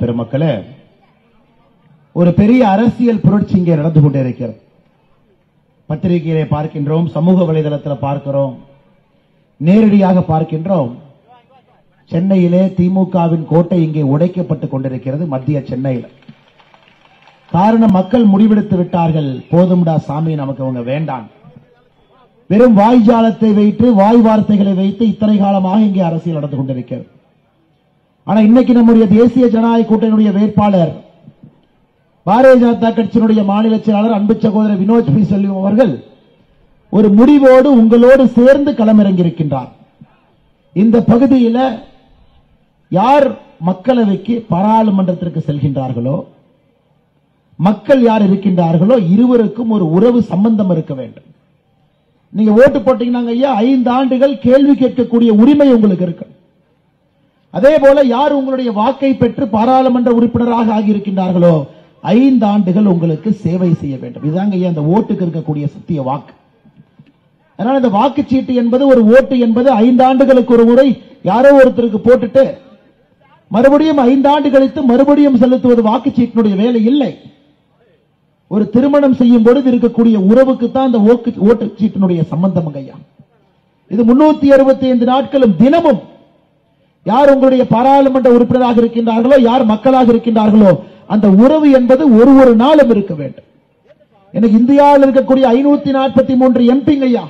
பெருமக்களே, ஒரு பெரிய அரசியல் புரட்சி இங்கே நடந்து கொண்டிருக்கிறது. பத்திரிகையிலே பார்க்கின்றோம், சமூக வலைதளத்தில் பார்க்கிறோம், நேரடியாக பார்க்கின்றோம். சென்னையிலே திமுகவின் கோட்டை இங்கே உடைக்கப்பட்டுக் கொண்டிருக்கிறது, மத்திய சென்னையில். காரணம், மக்கள் முடிவெடுத்து விட்டார்கள், போதும்டா சாமி, நமக்கு அவங்க வேண்டாம். வெறும் வாய்ஜாலத்தை வைத்து, வாய் வார்த்தைகளை வைத்து இத்தனை காலமாக இங்கே அரசியல் நடந்து கொண்டிருக்கிறது. ஆனா இன்னைக்கு நம்முடைய தேசிய ஜனநாயக கூட்டணியுடைய வேட்பாளர், பாரதிய ஜனதா கட்சியினுடைய மாநில செயலாளர் அன்பு சகோதரர் வினோத் பி செல்வம் அவர்கள் ஒரு முடிவோடு உங்களோடு சேர்ந்து களமிறங்கியிருக்கின்றார். இந்த பகுதியில் யார் மக்களவைக்கு பாராளுமன்றத்திற்கு செல்கின்றார்களோ, மக்கள் யார் இருக்கின்றார்களோ, இருவருக்கும் ஒரு உறவு சம்பந்தம் இருக்க வேண்டும். நீங்க ஓட்டு போட்டீங்கன்னா ஐயா, 5 ஆண்டுகள் கேள்வி கேட்கக்கூடிய உரிமை உங்களுக்கு இருக்கு. அதே போல யார் உங்களுடைய வாக்கை பெற்று பாராளுமன்ற உறுப்பினராக ஆகியிருக்கின்றார்களோ, 5 ஆண்டுகள் உங்களுக்கு சேவை செய்ய வேண்டும். இதுதாங்க ஐயா இந்த ஓட்டுக்கு இருக்கக்கூடிய சத்திய வாக்கு. அதனால இந்த வாக்குச்சீட்டு என்பது, ஒரு ஓட்டு என்பது 5 ஆண்டுகளுக்கு ஒரு முறை யாரோ ஒருத்தருக்கு போட்டுட்டு மறுபடியும் 5 ஆண்டு கழித்து மறுபடியும் செலுத்துவது வாக்குச்சீட்டினுடைய வேலை இல்லை. ஒரு திருமணம் செய்யும் பொழுது இருக்கக்கூடிய உறவுக்கு தான் இந்த ஓட்டுச்சீட்டினுடைய சம்பந்தம் ஐயா. இது 365 நாட்களும் தினமும் யார் உங்களுடைய பாராளுமன்ற உறுப்பினராக இருக்கின்றார்களோ, யார் மக்களாக இருக்கின்றார்களோ, அந்த உறவு என்பது ஒரு நாளும் இருக்க வேண்டும். எனக்கு இந்தியாவில் இருக்கக்கூடிய 543 எம்பிங்க ஐயா,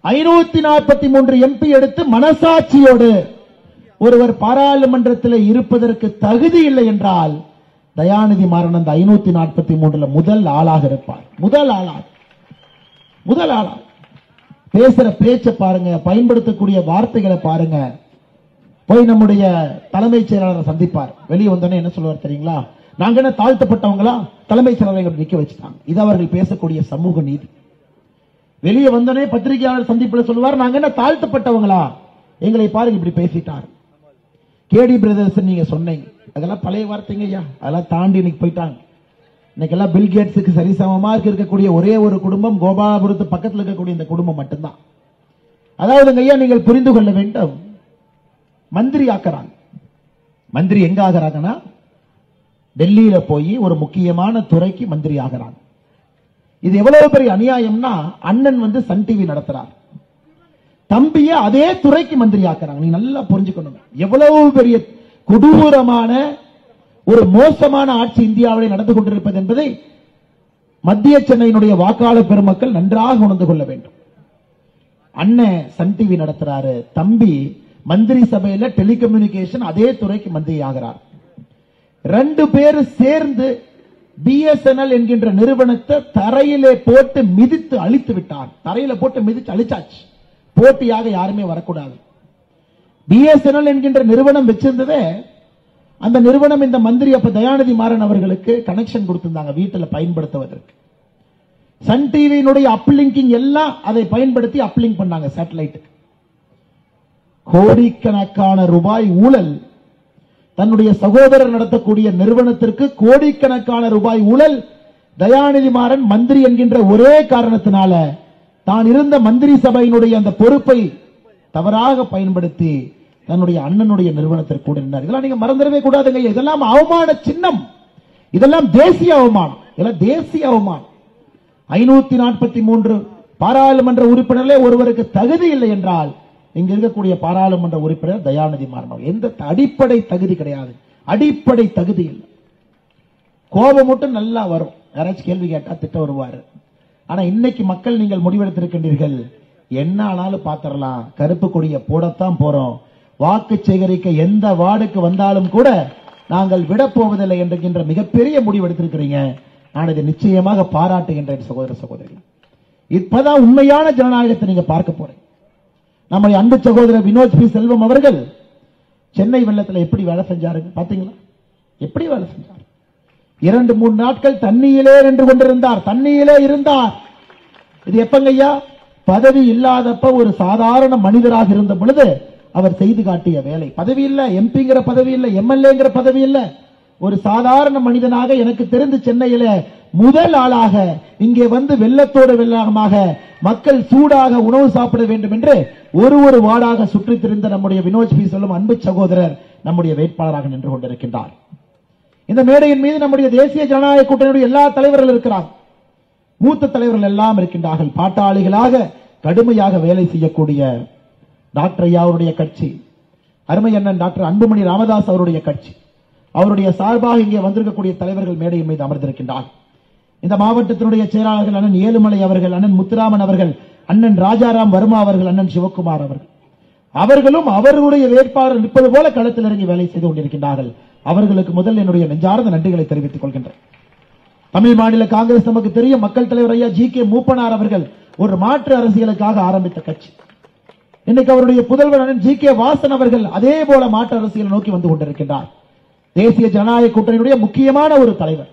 543 எம்பி எடுத்து மனசாட்சியோடு ஒருவர் பாராளுமன்றத்தில் இருப்பதற்கு தகுதி இல்லை என்றால், தயாநிதி மாறன் அந்த 543 முதல் ஆளாக இருப்பார். முதல் ஆளாக பேசுற பேச்ச பாருங்க, பயன்படுத்தக்கூடிய வார்த்தைகளை பாருங்க. போய் நம்முடைய தலைமைச் செயலாளரை சந்திப்பார். வெளியே வந்தோடனே என்ன சொல்லுவார் தெரியுங்களா? நாங்க என்ன தாழ்த்தப்பட்டவங்களா? தலைமைச் செயலாளரை நிக்க வச்சுட்டாங்க. இது அவர்கள் பேசக்கூடிய சமூக நீதி. வெளியே வந்தோடனே பத்திரிகையாளர் சந்திப்பில் சொல்லுவார், நாங்க என்ன தாழ்த்தப்பட்டவங்களா? எங்களை பாருங்க இப்படி பேசிட்டார். கேடி பிரதர்ஸ் நீங்க சொன்னீங்க, அதெல்லாம் பழைய வார்த்தைங்க ஐயா, அதெல்லாம் தாண்டி இன்னைக்கு போயிட்டாங்க. இன்னைக்கு எல்லாம் பில்கேட்ஸுக்கு சரிசமமா இருக்கக்கூடிய ஒரே ஒரு குடும்பம் கோபாலபுரத்து பக்கத்தில் இருக்கக்கூடிய இந்த குடும்பம் மட்டும்தான். அதாவது ஐயா, நீங்கள் புரிந்து கொள்ள வேண்டும், மந்திரி ஆக்குறாங்க. மந்திரி எங்க ஆகிறாங்கன்னா, டெல்லியில போய் ஒரு முக்கியமான துறைக்கு மந்திரி ஆகிறாங்க. இது எவ்வளவு பெரிய அநியாயம்னா, அண்ணன் சன் டிவி நடத்துறார், தம்பிய அதே துறைக்கு மந்திரி ஆக்குறாங்க. நீ நல்லா புரிஞ்சுக்கணும், எவ்வளவு பெரிய கொடூரமான ஒரு மோசமான ஆட்சி இந்தியாவிலே நடந்து கொண்டிருப்பது என்பதை மத்திய சென்னையினுடைய வாக்காளர் பெருமக்கள் நன்றாக உணர்ந்து கொள்ள வேண்டும். அண்ணன் சன் டிவி நடத்துறாரு, தம்பி மந்திரி சபையில டெலிகம்யூனிகேஷன் அதே துறைக்கு மந்திரி ஆகிறார். 2 பேரும் சேர்ந்து BSNL என்கின்ற நிறுவனத்தை தரையிலே போட்டு மிதித்து அழித்து விட்டார். தரையில போட்டு மிதித்து அழிச்சாச்சு. போட்டியாக யாருமே வரக்கூடாது. BSNL என்கின்ற நிறுவனம் வச்சிருந்ததே, அந்த நிறுவனம் இந்த மந்திரி அப்ப தயாநிதி மாறன் அவர்களுக்கு கனெக்ஷன் கொடுத்திருந்தாங்க வீட்டில் பயன்படுத்துவதற்கு. சன் டிவியினுடைய அப்லிங்கிங் எல்லாம் அதை பயன்படுத்தி அப்லிங்க் பண்ணாங்க சேட்டலைட். கோடிக்கணக்கான ரூபாய் ஊழல், தன்னுடைய சகோதரர் நடத்தக்கூடிய நிறுவனத்திற்கு கோடிக்கணக்கான ரூபாய் ஊழல். தயாநிதி மாறன் மந்திரி என்கின்ற ஒரே காரணத்தினால தான் இருந்த மந்திரி சபையினுடைய அந்த பொறுப்பை தவறாக பயன்படுத்தி தன்னுடைய அண்ணனுடைய நிறுவனத்திற்கு கூட நின்றார். இதெல்லாம் நீங்க மறந்துடவே கூடாதுங்க. இதெல்லாம் அவமான சின்னம், இதெல்லாம் தேசிய அவமானம், இதெல்லாம் தேசிய அவமானம். 543 பாராளுமன்ற உறுப்பினர்களே ஒருவருக்கு தகுதி இல்லை என்றால், இங்க இருக்கக்கூடிய பாராளுமன்ற உறுப்பினர் தயாநிதி மாறன் எந்த அடிப்படை தகுதி கிடையாது, அடிப்படை தகுதி இல்லை. கோபம் மட்டும் நல்லா வரும், யாராச்சும் கேள்வி கேட்டா திட்ட வருவாரு. ஆனா இன்னைக்கு மக்கள் நீங்கள் முடிவெடுத்திருக்கின்றீர்கள், என்ன ஆனாலும் பாத்திரலாம், கருப்பு கொடியை போடத்தான் போறோம், வாக்கு சேகரிக்க எந்த வார்டுக்கு வந்தாலும் கூட நாங்கள் விடப்போவதில்லை என்கின்ற மிகப்பெரிய முடிவு எடுத்திருக்கிறீங்க. நான் இதை நிச்சயமாக பாராட்டுகின்றேன் சகோதர சகோதரி. இப்பதான் உண்மையான ஜனநாயகத்தை நீங்க பார்க்க போறீங்க. நம்முடைய அன்பு சகோதரர் வினோத் பி செல்வம் அவர்கள் சென்னை வெள்ளத்தில் எப்படி வேலை செஞ்சாருங்க பாத்தீங்களா? எப்படி வேலை செஞ்சார்? 2-3 நாட்கள் தண்ணியிலே நின்று கொண்டிருந்தார், தண்ணியிலே இருந்தார். இது எப்பங்கய்யா? பதவி இல்லாதப்ப ஒரு சாதாரண மனிதராக இருந்த பொழுது அவர் செய்து காட்டிய வேலை. பதவி இல்ல, எம்பிங்கிற பதவி இல்ல, எம்எல்ஏங்கிற பதவி இல்ல, ஒரு சாதாரண மனிதனாக எனக்கு தெரிந்து சென்னையில முதல் ஆளாக இங்கே வந்து வெள்ளத்தோடு வெள்ளமாக மக்கள் சூடாக உணவு சாப்பிட வேண்டும் என்று ஒரு வார்டாக சுற்றித் திரிந்த நம்முடைய வினோத் பி செல்வம் அன்பு சகோதரர் நம்முடைய வேட்பாளராக நின்று கொண்டிருக்கின்றார். இந்த மேடையின் மீது நம்முடைய தேசிய ஜனநாயக கூட்டணியுடைய எல்லா தலைவர்கள் இருக்கிறார், மூத்த தலைவர்கள் எல்லாம் இருக்கின்றார்கள். பாட்டாளிகளாக கடுமையாக வேலை செய்யக்கூடிய டாக்டர் ஐயா அவருடைய கட்சி, அருமை அண்ணன் டாக்டர் அன்புமணி ராமதாஸ் அவருடைய கட்சி, அவருடைய சார்பாக இங்கே வந்திருக்கக்கூடிய தலைவர்கள் மேடையின் மீது அமர்ந்திருக்கின்றார். இந்த மாவட்டத்தினுடைய செயலாளர்கள் அண்ணன் ஏழுமலை அவர்கள், அண்ணன் முத்துராமன் அவர்கள், அண்ணன் ராஜாராம் வர்மா அவர்கள், அண்ணன் சிவகுமார் அவர்கள், அவர்களும் அவர்களுடைய வேட்பாளர் நிற்பது போல களத்தில் இறங்கி வேலை செய்து கொண்டிருக்கின்றார்கள். அவர்களுக்கு முதல் என்னுடைய நெஞ்சார்ந்த நன்றிகளை தெரிவித்துக் கொள்கின்றேன். தமிழ் மாநில காங்கிரஸ் நமக்கு தெரியும், மக்கள் தலைவர் ஐயா ஜி.கே. மூப்பனார் அவர்கள் ஒரு மாற்று அரசியலுக்காக ஆரம்பித்த கட்சி. இன்னைக்கு அவருடைய புதல்வர் அண்ணன் ஜி.கே. வாசன் அவர்கள் அதே போல மாற்று அரசியல் நோக்கி வந்து கொண்டிருக்கின்றார். தேசிய ஜனநாயக கூட்டணியுடைய முக்கியமான ஒரு தலைவர்,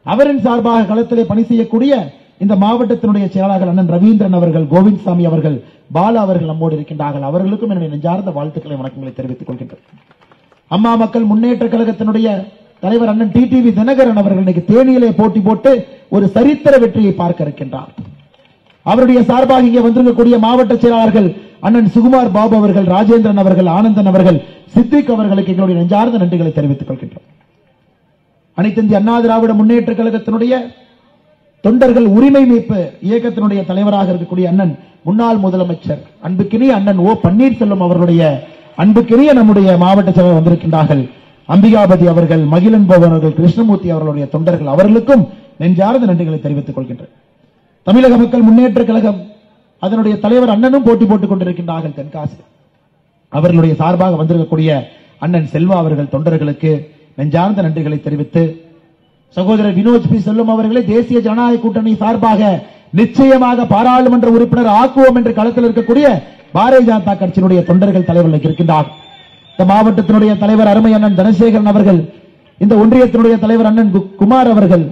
அவரின் சார்பாக களத்திலே பணி செய்யக்கூடிய இந்த மாவட்டத்தினுடைய செயலாளர்கள் அண்ணன் ரவீந்திரன் அவர்கள், கோவிந்த்சாமி அவர்கள், பாலா அவர்கள் நம்மோடு இருக்கின்றார்கள். அவர்களுக்கும் என்னுடைய நெஞ்சார்ந்த வாழ்த்துக்களை வணக்கங்களை தெரிவித்துக் கொள்கின்றனர். அம்மா மக்கள் முன்னேற்ற கழகத்தினுடைய தலைவர் அண்ணன் டிடிவி தினகரன் அவர்கள் இன்னைக்கு தேனியிலே போட்டி போட்டு ஒரு சரித்திர வெற்றியை பார்க்க இருக்கின்றார். அவருடைய சார்பாக இங்கே வந்திருக்கக்கூடிய மாவட்ட செயலாளர்கள் அண்ணன் சுகுமார் பாபு அவர்கள், ராஜேந்திரன் அவர்கள், ஆனந்தன் அவர்கள், சித்திக் அவர்களுக்கு எங்களுடைய நெஞ்சார்ந்த நன்றிகளை தெரிவித்துக் கொள்கின்றோம். அனைத்து இந்திய அண்ணா திராவிட முன்னேற்ற கழகத்தினுடைய தொண்டர்கள் உரிமை மீட்பு இயக்கத்தினுடைய தலைவராக இருக்கக்கூடிய அண்ணன் முன்னாள் முதலமைச்சர் அன்புக்கினிய அண்ணன் ஓ பன்னீர்செல்வம் அவர்களுடைய அன்புக்கினிய நம்முடைய மாவட்ட செயலர் வந்திருக்கின்றார்கள். அம்பிகாபதி அவர்கள், மகிழன் பவன் அவர்கள், கிருஷ்ணமூர்த்தி அவர்களுடைய தொண்டர்கள், அவர்களுக்கும் நெஞ்சார்ந்த நன்றிகளை தெரிவித்துக் கொள்கின்றனர். தமிழக மக்கள் முன்னேற்ற கழகம் அதனுடைய தலைவர் அண்ணனும் போட்டி போட்டுக் கொண்டிருக்கின்றார்கள் தென்காசி. அவர்களுடைய சார்பாக வந்திருக்கக்கூடிய அண்ணன் செல்வா அவர்கள் தொண்டர்களுக்கு நெஞ்சார்ந்த நன்றிகளை தெரிவித்து, சகோதரர் வினோத் பி செல்வம் அவர்களை தேசிய ஜனநாயக கூட்டணி சார்பாக நிச்சயமாக பாராளுமன்ற உறுப்பினர் ஆக்குவோம் என்று களத்தில் இருக்கக்கூடிய பாரதிய ஜனதா கட்சியினுடைய தொண்டர்கள் தலைவர்கள் இருக்கின்றார். இந்த மாவட்டத்தினுடைய தலைவர் அருமை அண்ணன் தனசேகரன் அவர்கள், இந்த ஒன்றியத்தினுடைய தலைவர் அண்ணன் குமார் அவர்கள்,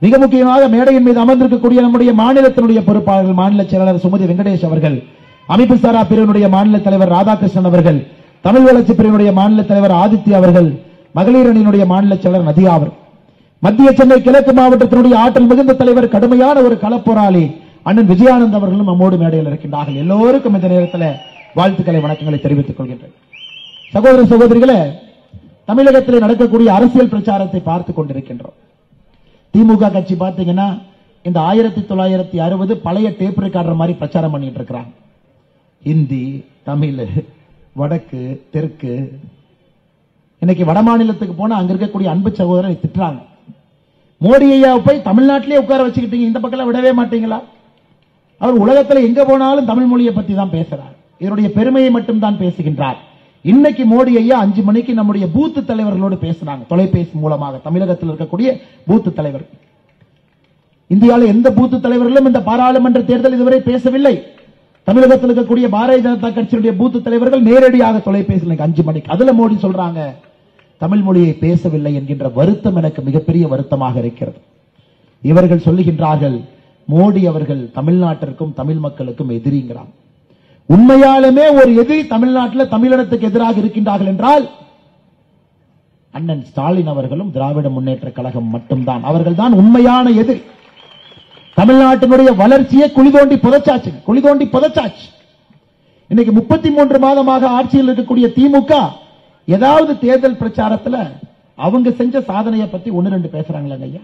மிக முக்கியமாக மேடையின் மீது அமர்ந்திருக்கக்கூடிய நம்முடைய மாநிலத்தினுடைய பொறுப்பாளர்கள் மாநில செயலாளர் சுமதி வெங்கடேஷ் அவர்கள், அமைப்பு சாரா பிரிவினுடைய மாநில தலைவர் ராதாகிருஷ்ணன் அவர்கள், தமிழ் வளர்ச்சி பிரிவினுடைய மாநில தலைவர் ஆதித்யா அவர்கள், மகளிர் அணியினுடைய மாநில செயலர் நதியா அவர், மத்திய சென்னை கிழக்கு மாவட்டத்தினுடைய ஆற்றல் மிகுந்த தலைவர் கடுமையான ஒரு களப்போராளி அண்ணன் விஜயானந்த் அவர்களும் நம்மோடு மேடையில் இருக்கின்றார்கள். எல்லோருக்கும் இந்த நேரத்தில் வாழ்த்துக்களை வணக்கங்களை தெரிவித்துக் கொள்கின்றேன். சகோதர சகோதரிகளே, தமிழகத்தில் நடக்கக்கூடிய அரசியல் பிரச்சாரத்தை பார்த்துக் கொண்டிருக்கின்றோம். திமுக கட்சி பார்த்தீங்கன்னா இந்த 1960 பழைய டேப் ரெக்கார்டர் மாதிரி பிரச்சாரம் பண்ணிட்டு இருக்கிறாங்க. ஹிந்தி, தமிழ், வடக்கு, தெற்கு. இன்னைக்கு வட மாநிலத்துக்கு போனா அங்க இருக்கக்கூடிய அன்பு சகோதரரை திட்டுறாங்க. மோடி ஐயா போய் தமிழ்நாட்டிலே உட்கார வச்சுக்கிட்டீங்க, இந்த பக்கம் விடவே மாட்டீங்களா? அவர் உலகத்தில் எங்க போனாலும் தமிழ் மொழியை பத்தி தான் பேசுறார், இதனுடைய பெருமையை மட்டும் தான் பேசுகின்றார். இன்னைக்கு மோடி ஐயா 5 மணிக்கு நம்முடைய பூத்து தலைவர்களோடு பேசினாங்க, தொலைபேசி மூலமாக. தமிழகத்தில் இருக்கக்கூடிய பூத்து தலைவர், இந்தியாவில் எந்த பூத்து தலைவர்களும் இந்த பாராளுமன்ற தேர்தல் இதுவரை பேசவில்லை. தமிழகத்தில் இருக்கக்கூடிய பாரதிய ஜனதா கட்சியுடைய பூத்து தலைவர்கள் நேரடியாக தொலைபேசியில் 5 மணிக்கு. அதுல மோடி சொல்றாங்க தமிழ் மொழியை பேசவில்லை என்கின்ற வருத்தம் எனக்கு மிகப்பெரிய வருத்தமாக இருக்கிறது. இவர்கள் சொல்லுகின்றார்கள் மோடி அவர்கள் தமிழ்நாட்டிற்கும் தமிழ் மக்களுக்கும் எதிரிங்கிறார். உண்மையாலுமே ஒரு எதிரி தமிழ்நாட்டில் தமிழினத்துக்கு எதிராக இருக்கின்றார்கள் என்றால் அண்ணன் ஸ்டாலின் அவர்களும் திராவிட முன்னேற்ற கழகம் மட்டும்தான். அவர்கள் தான் உண்மையான எதிரி. தமிழ்நாட்டினுடைய வளர்ச்சியை குழி தோண்டி புதைச்சாச்சு. இன்னைக்கு 33 மாதமாக ஆட்சியில் இருக்கக்கூடிய திமுக ஏதாவது தேர்தல் பிரச்சாரத்தில் அவங்க செஞ்ச சாதனையை பத்தி 1-2 பேசுறாங்களா ஐயா?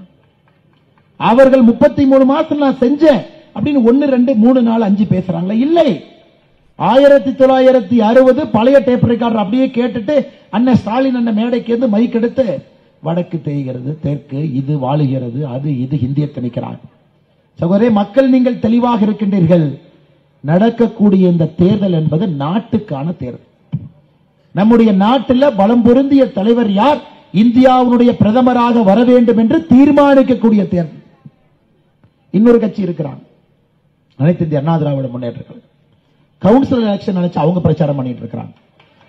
அவர்கள் 33 மாசம் நான் செஞ்சேன் அப்படின்னு 1, 2, 3, 4, 5 பேசுறாங்களா? இல்லை. 1960 பழைய டேப் ரெக்கார்டர் அப்படியே கேட்டுட்டு அண்ணன் ஸ்டாலின் அண்ணன் மேடைக்கு இருந்து மைக் எடுத்து வடக்கு தேய்கிறது, தெற்கு இது வாழுகிறது, அது இது ஹிந்தியை திணிக்கிறாங்க. சகோதரே, மக்கள் நீங்கள் தெளிவாக இருக்கின்றீர்கள். நடக்கக்கூடிய இந்த தேர்தல் என்பது நாட்டுக்கான தேர்தல். நம்முடைய நாட்டில் பலம் பொருந்திய தலைவர் யார், இந்தியாவுடைய பிரதமராக வர வேண்டும் என்று தீர்மானிக்கக்கூடிய தேர்தல். இன்னொரு கட்சி இருக்கிறாங்க, அனைத்து இந்திய அண்ணா திராவிட முன்னேற்ற கழகம். கவுன்சில் எலெக்ஷன் நினைச்சு அவங்க பிரச்சாரம் பண்ணிட்டு இருக்கிறாங்க.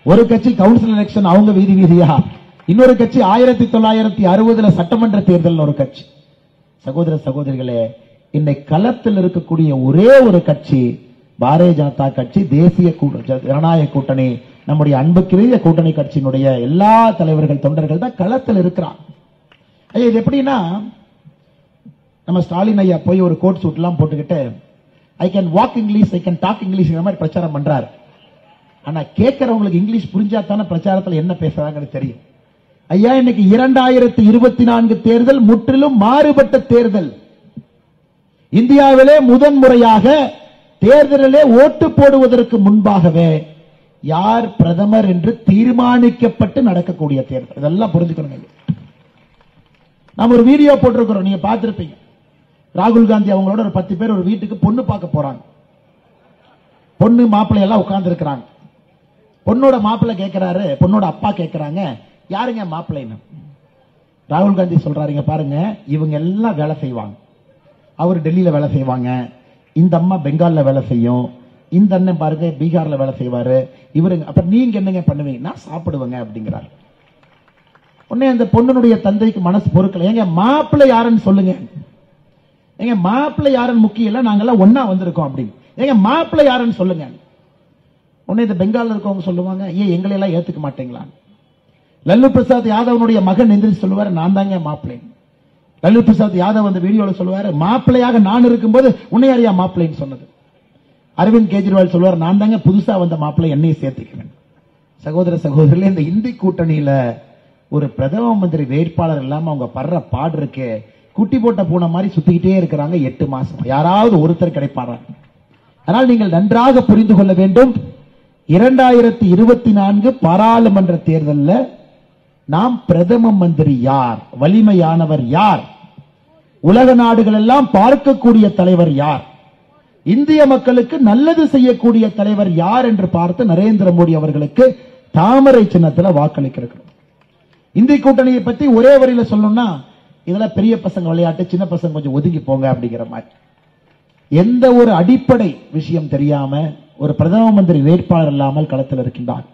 ஒரு கட்சி கவுன்சில் எலெக்ஷன் அவங்க வீதி வீதியா, இன்னொரு கட்சி 1960 சட்டமன்ற தேர்தல் ஒரு கட்சி. சகோதர சகோதரிகளே, இன்னைக்கு களத்தில் இருக்கக்கூடிய ஒரே ஒரு கட்சி பாரதிய ஜனதா கட்சி, தேசிய ஜனநாயக கூட்டணி, நம்முடைய அன்புக்குரிய கூட்டணி கட்சியினுடைய எல்லா தலைவர்கள் தொண்டர்கள் தான் களத்தில் இருக்கிறார். இது எப்படின்னா, நம்ம ஸ்டாலின் ஐயா போய் ஒரு கோட் சூட் எல்லாம் போட்டுக்கிட்டு I can walk English, I can talk English மாதிரி பிரச்சாரம் பண்றாரு. ஆனா கேட்கறவங்களுக்கு இங்கிலீஷ் புரிஞ்சா தானே பிரச்சாரத்தில் என்ன பேசுறாங்கன்னு தெரியும். ஐயா, இன்னைக்கு 2024 தேர்தல் முற்றிலும் மாறுபட்ட தேர்தல். இந்தியாவிலே முதன்முறையாக தேர்தலிலே ஓட்டு போடுவதற்கு முன்பாகவே யார் பிரதமர் என்று தீர்மானிக்கப்பட்டு நடக்கக்கூடிய தேர்தல். இதெல்லாம் புரிஞ்சுக்கணும். நாம ஒரு வீடியோ போட்டிருக்கிறோம், நீங்க பார்த்திருப்பீங்க. ராகுல் காந்தி அவங்களோட ஒரு 10 பேர் ஒரு வீட்டுக்கு பொண்ணு பார்க்க போறாங்க. பொண்ணு மாப்பிள்ளை எல்லாம் உட்கார்ந்து இருக்கிறாங்க. பொண்ணோட மாப்பிள்ளை கேட்கிறாரு, பொண்ணோட அப்பா கேட்கிறாங்க, யாருங்க மாப்பிள்ளைன்னு. ராகுல் காந்தி சொல்றாருங்க, பாருங்க இவங்க எல்லாம் வேலை செய்வாங்க. அவர் டெல்லியில வேலை செய்வாங்க, இந்த அம்மா பெங்கால்ல வேலை செய்யும், இந்த அண்ணன் பாருங்க பீகார்ல வேலை செய்வாரு, இவருங்க அப்ப நீங்க என்னங்க பண்ணுவீங்க? நான் சாப்பிடுவேங்க அப்படிங்கிறாரு. உடனே அந்த பொண்ணுடைய தந்தைக்கு மனசு பொறுக்கல, ஏங்க மாப்பிள்ளை யாருன்னு சொல்லுங்க, ஏங்க மாப்பிள்ளை யாருன்னு முக்கியம் இல்ல, நாங்கெல்லாம் ஒன்னா வந்திருக்கோம் அப்படின்னு, ஏங்க மாப்பிள்ளை யாருன்னு சொல்லுங்க. உடனே இந்த பெங்கால்ல இருக்கவங்க சொல்லுவாங்க, ஏன் எங்களை எல்லாம் ஏத்துக்க மாட்டீங்களா? லல்லு பிரசாத் யாதவனுடைய மகன் எந்திரிச்சு சொல்லுவாரு, நான் தாங்க மாப்பிள்ளை. லல்லு பிரசாத் யாதவ் அந்த வீடியோல சொல்லுவாரு, மாப்பிள்ளையாக நான் இருக்கும்போது உன்னை யாரையா மாப்பிள்ளைன்னு சொன்னது? அரவிந்த் கெஜ்ரிவால் சொல்லுவார், நான் தாங்க புதுசா வந்த மாப்பிள்ளை, என்னையும் சேர்த்துக்கிறேன். சகோதர சகோதரிகளே, இந்த இந்தி கூட்டணியில ஒரு பிரதம மந்திரி வேட்பாளர் இல்லாம அவங்க படுற பாடு இருக்கு. குட்டி போட்ட பூனை மாதிரி சுத்திக்கிட்டே இருக்கிறாங்க 8 மாசம். யாராவது ஒருத்தர் கிடைப்பாரா? ஆனால் நீங்கள் நன்றாக புரிந்து கொள்ள வேண்டும், 2024 பாராளுமன்ற தேர்தலில் நாம் பிரதம மந்திரி யார், வலிமையானவர் யார், உலக நாடுகள் எல்லாம் பார்க்கக்கூடிய தலைவர் யார், இந்திய மக்களுக்கு நல்லது செய்யக்கூடிய தலைவர் யார் என்று பார்த்து நரேந்திர மோடி அவர்களுக்கு தாமரை சின்னத்தில் வாக்களிக்கிறோம். இந்திய கூட்டணியை பத்தி ஒரே வரியில சொல்லணும்னா, இதெல்லாம் பெரிய பசங்க விளையாட்டு, சின்ன பசங்க கொஞ்சம் ஒதுங்கி போங்க அப்படிங்கிற மாதிரி. எந்த ஒரு அடிப்படை விஷயம் தெரியாம ஒரு பிரதம மந்திரி வேட்பாளர் இல்லாமல் களத்தில் இருக்கின்றார்.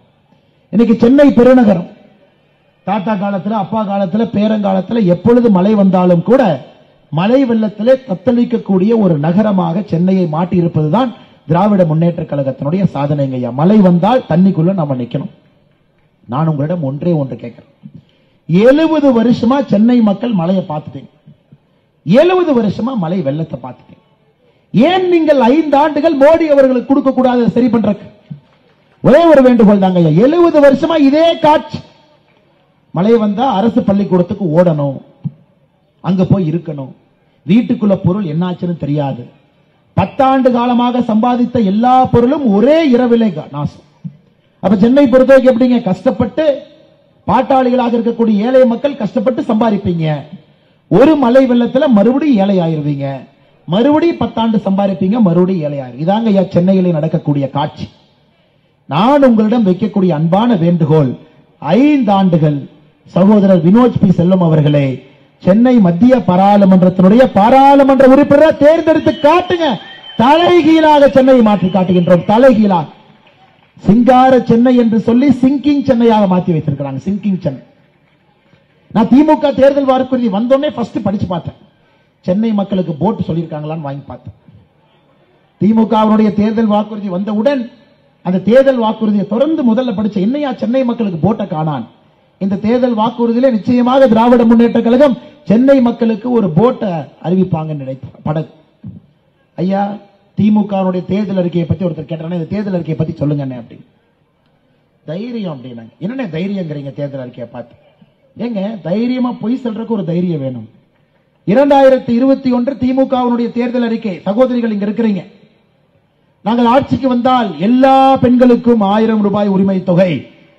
இன்னைக்கு சென்னை பெருநகரம் தாத்தா காலத்துல, அப்பா காலத்துல, பேரங்காலத்துல எப்பொழுது மழை வந்தாலும் கூட மழை வெள்ளத்திலே தத்தளிக்கக்கூடிய ஒரு நகரமாக சென்னையை மாற்றி இருப்பதுதான் திராவிட முன்னேற்ற கழகத்தினுடைய சாதனைங்க. மழை வந்தால் தண்ணிக்குள்ள நம்ம நிக்கணும். நான் உங்களிடம் ஒன்றே ஒன்று கேட்கிறேன், 70 வருஷமா சென்னை மக்கள் மழையை பார்த்துட்டீங்க, 70 வருஷமா மழை வெள்ளத்தை பார்த்துட்டீங்க. ஏன் நீங்கள் 5 ஆண்டுகள் மோடி அவர்களுக்கு கொடுக்க கூடாது? சரி பண்றக்கு ஒரே ஒரு வேண்டுகோள் தாங்க. 70 வருஷமா இதே காட்சி. மழை வந்தா அரசு பள்ளிக்கூடத்துக்கு ஓடணும், அங்க போய் இருக்கணும், வீட்டுக்குள்ள பொருள் என்னாச்சுன்னு தெரியாது. 10 ஆண்டு காலமாக சம்பாதித்த எல்லா பொருளும் ஒரே இரவிலே நாசம். அப்ப சென்னை பொறுத்தவரைக்கும் எப்படிங்க? கஷ்டப்பட்டு பாட்டாளிகளாக இருக்கக்கூடிய ஏழை மக்கள் கஷ்டப்பட்டு சம்பாதிப்பீங்க, ஒரு மழை வெள்ளத்துல மறுபடியும் ஏழை ஆயிருவீங்க, மறுபடியும் 10 ஆண்டு சம்பாதிப்பீங்க, மறுபடியும் ஏழை ஆயிரு. இதாங்க சென்னையிலே நடக்கக்கூடிய காட்சி. நான் உங்களிடம் வைக்கக்கூடிய அன்பான வேண்டுகோள், 5 ஆண்டுகள் சகோதரர் வினோத் பி செல்வம் அவர்களே சென்னை மத்திய பாராளுமன்றத்தினுடைய பாராளுமன்ற உறுப்பினரை தேர்ந்தெடுத்து காட்டுங்க. தலைகீழாக சென்னையை மாற்றி காட்டுகின்றோம். தலைகீழாக சிங்கார சென்னை என்று சொல்லி சிங்கிங் சென்னையாக மாற்றி வைத்திருக்கிறாங்க. சிங்கிங் சென்னை. நான் திமுக தேர்தல் வாக்குறுதி வந்தோடனே ஃபர்ஸ்ட் படிச்சு பார்த்தேன், சென்னை மக்களுக்கு போட்டு சொல்லியிருக்காங்களான்னு வாங்கி பார்த்தேன். திமுகவுடைய தேர்தல் வாக்குறுதி வந்தவுடன் அந்த தேர்தல் வாக்குறுதியை தொடர்ந்து முதல்ல படிச்ச, என்னையா சென்னை மக்களுக்கு போட்ட காணான். இந்த தேர்தல் வாக்குறுதியிலே நிச்சயமாக திராவிட முன்னேற்ற கழகம் சென்னை மக்களுக்கு ஒரு போட்டை அறிவிப்பாங்கன்னு நினைப்பேன். படகு ஐயா, திமுகவுடைய தேர்தல் அறிக்கையை பத்தி ஒருத்தர் கேட்டானே, இந்த தேர்தல் அறிக்கையை பத்தி சொல்லுங்க அப்படின்னு. தைரியம் அப்படின்னாங்க. என்னென்ன தைரியங்கிறீங்க தேர்தல் அறிக்கையை பார்த்து? ஏங்க தைரியமா பொய் சொல்றதுக்கு ஒரு தைரியம் வேணும். 2021 திமுகவுடைய தேர்தல் அறிக்கை, சகோதரிகள் இங்க இருக்கிறீங்க, நாங்கள் ஆட்சிக்கு வந்தால் எல்லா பெண்களுக்கும் 1000 ரூபாய் உரிமை தொகை,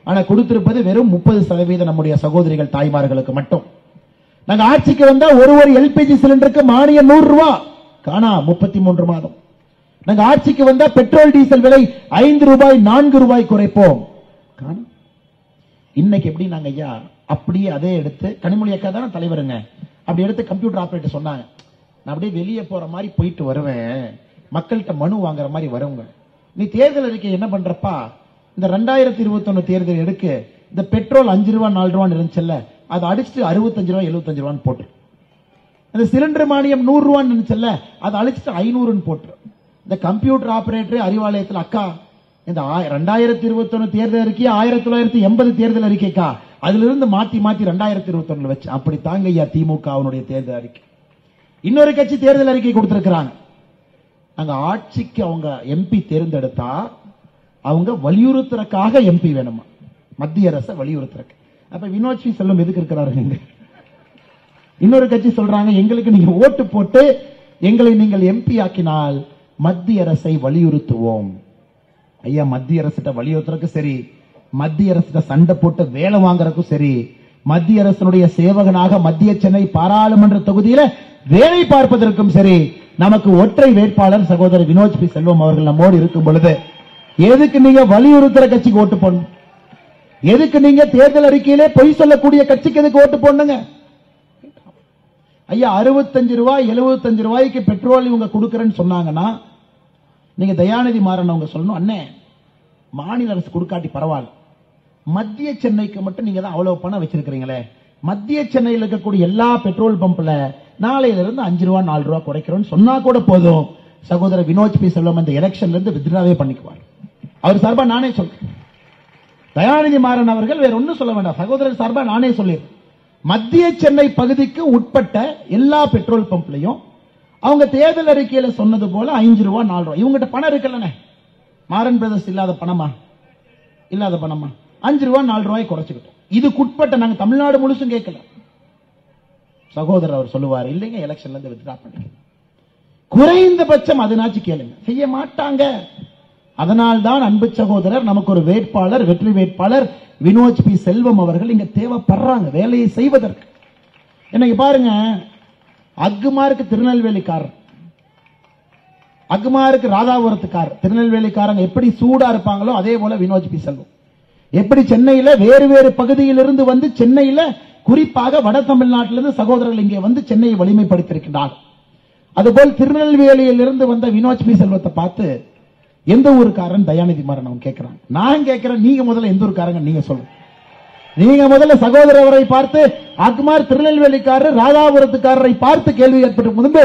ஆனா கொடுத்திருப்பது வெறும் 30% நம்முடைய சகோதரிகள் தாய்மார்களுக்கு மட்டும். நாங்கள் ஆட்சிக்கு வந்தா ஒரு எல்பிஜி சிலிண்டருக்கு மானியம் 100 ரூபாய் காணா 33 மாதம். நாங்கள் ஆட்சிக்கு வந்தா பெட்ரோல் டீசல் விலை 5 ரூபாய் 4 ரூபாய் குறைப்போம். இன்னைக்கு எப்படி நாங்க ஐயா அப்படியே அதே எடுத்து, கனிமொழி அக்கா தானே தலைவருங்க, அப்படி எடுத்து கம்ப்யூட்டர் ஆபரேட்டர் சொன்னாங்க, நான் அப்படியே வெளியே போற மாதிரி போயிட்டு வருவேன், மக்கள்கிட்ட மனு வாங்குற மாதிரி வருங்க. நீ தேர்தல் அறிக்கை என்ன பண்றப்பா, இந்த 2021 தேர்தல் எடுக்க இந்த பெட்ரோல் 5 ரூபாய் 4 ரூபான்னு இருந்துச்சுல்ல, அதை அடிச்சுட்டு 65 ரூபாய் 75 ரூபான்னு போட்டு, இந்த சிலிண்டர் மானியம் 100 ரூபான்னு இருந்துச்சுல்ல, அதை அழிச்சிட்டு 500 போட்டு, இந்த கம்ப்யூட்டர் ஆபரேட்டர் அறிவாலயத்தில் அக்கா இந்த 2021 தேர்தல் அறிக்கை 1980 தேர்தல் அறிக்கைக்கா, அதுல இருந்து மாத்தி மாத்தி 2021 வச்சு, அப்படி தாங்க ஐயா திமுகவுடைய தேர்தல் அறிக்கை. இன்னொரு கட்சி தேர்தல் அறிக்கை கொடுத்திருக்கிறாங்க, நாங்க ஆட்சிக்கு அவங்க எம்பி தேர்ந்தெடுத்தா அவங்க வலியுறுத்துறதுக்காக எம்பி வேணுமா, மத்திய அரசை வலியுறுத்துறக்கு. அப்ப வினோத் செல்வம் எதுக்கு இருக்கிறாரு? இன்னொரு கட்சி சொல்றாங்க, எங்களுக்கு நீங்க ஓட்டு போட்டு எங்களை நீங்கள் எம்பி ஆக்கினால் மத்திய அரசை வலியுறுத்துவோம். ஐயா, மத்திய அரசிட்ட வலியுறுத்துறதுக்கு சரி, மத்திய அரசிட்ட சண்டை போட்டு வேலை வாங்குறதுக்கும் சரி, மத்திய அரசனுடைய சேவகனாக மத்திய சென்னை பாராளுமன்ற தொகுதியில வேலை பார்ப்பதற்கும் சரி, நமக்கு ஒற்றை வேட்பாளர் சகோதரர் வினோத் செல்வம் அவர்கள் நம்மோடு இருக்கும் பொழுது எதுக்கு நீங்க வலியுறுத்துற கட்சிக்கு ஓட்டு போடணும்? எதுக்கு நீங்க தேர்தல் அறிக்கையிலே பொய் சொல்லக்கூடிய கட்சிக்கு எதுக்கு ஓட்டு போடணுங்க? ஐயா, 65 ரூபாய் 75 ரூபாய்க்கு பெட்ரோல் இவங்க கொடுக்கறேன்னு சொன்னாங்கன்னா நீங்க தயாநிதி மாறன் அவங்க சொல்லணும், அண்ணே மாநில அரசு கொடுக்காட்டி பரவாயில்ல, மத்திய சென்னைக்கு மட்டும் நீங்க தான் அவ்வளவு பணம் வச்சிருக்கீங்களே, மத்திய சென்னையில் இருக்கக்கூடிய எல்லா பெட்ரோல் பம்ப்ல நாளையில இருந்து 5 ரூபாய் 4 ரூபாய் குறைக்கிறோம் சொன்னா கூட போதும், சகோதரர் வினோத் செல்வம் இந்த எலெக்ஷன்ல இருந்து வித்ட்ராவே பண்ணிக்குவார். அவர் சார்பா நானே சொல்றேன். தயாநிதி மாறன் அவர்கள் வேற ஒன்னும் சொல்ல வேண்டாம், சகோதரர் சார்பா நானே சொல்லிடுறேன். மத்திய சென்னை பகுதிக்கு உட்பட்ட எல்லா பெட்ரோல் பம்ப்லையும் அவங்க தேர்தல் அறிக்கையில சொன்னது போல 5 ரூபாய் 4 ரூபாய், இவங்கிட்ட பணம் இருக்கலனே, மாறன் பிரதர்ஸ் இல்லாத பணமா? 5 ரூபாய் 4 ரூபாய் குறைச்சுக்கிட்டோம். இதுக்குட்பட்ட நாங்க தமிழ்நாடு முழுசும் கேட்கல. சகோதரர் அவர் சொல்லுவார், இல்லைங்க எலெக்ஷன்ல இருந்து வித்ட்ரா பண்ணி குறைந்தபட்சம் அதனாச்சு கேளுங்க, செய்ய மாட்டாங்க. அதனால்தான் அன்பு சகோதரர் நமக்கு ஒரு வேட்பாளர், வெற்றி வேட்பாளர் வினோத் செல்வம் அவர்கள் இங்க தேவைப்படுறாங்க வேலையை செய்வதற்கு. இன்னைக்கு பாருங்க, அக்குமாருக்கு திருநெல்வேலிக்காரர், அக்குமாருக்கு ராதாபுரத்துக்காரர், திருநெல்வேலிக்காரங்க எப்படி சூடா இருப்பாங்களோ அதே போல வினோத் செல்வம் எப்படி சென்னையில வேறு வேறு பகுதியிலிருந்து வந்து சென்னையில குறிப்பாக வட தமிழ்நாட்டிலிருந்து சகோதரர்கள் இங்கே வந்து சென்னையை வலிமைப்படுத்தியிருக்கிறார். அதுபோல் திருநெல்வேலியில் இருந்து வந்த வினோத் செல்வத்தை பார்த்து எந்த ஊருக்காரன் தயாநிதி மாறன் அவங்க கேட்கிறாங்க. நான் கேட்கிறேன், நீங்க முதல்ல எந்த ஊருக்காரங்க நீங்க சொல்லுங்க. நீங்க முதல்ல சகோதரர் அவரை பார்த்து, அக்குமார் திருநெல்வேலிக்காரர் ராதாபுரத்துக்காரரை பார்த்து கேள்வி ஏற்பட்டு முன்பு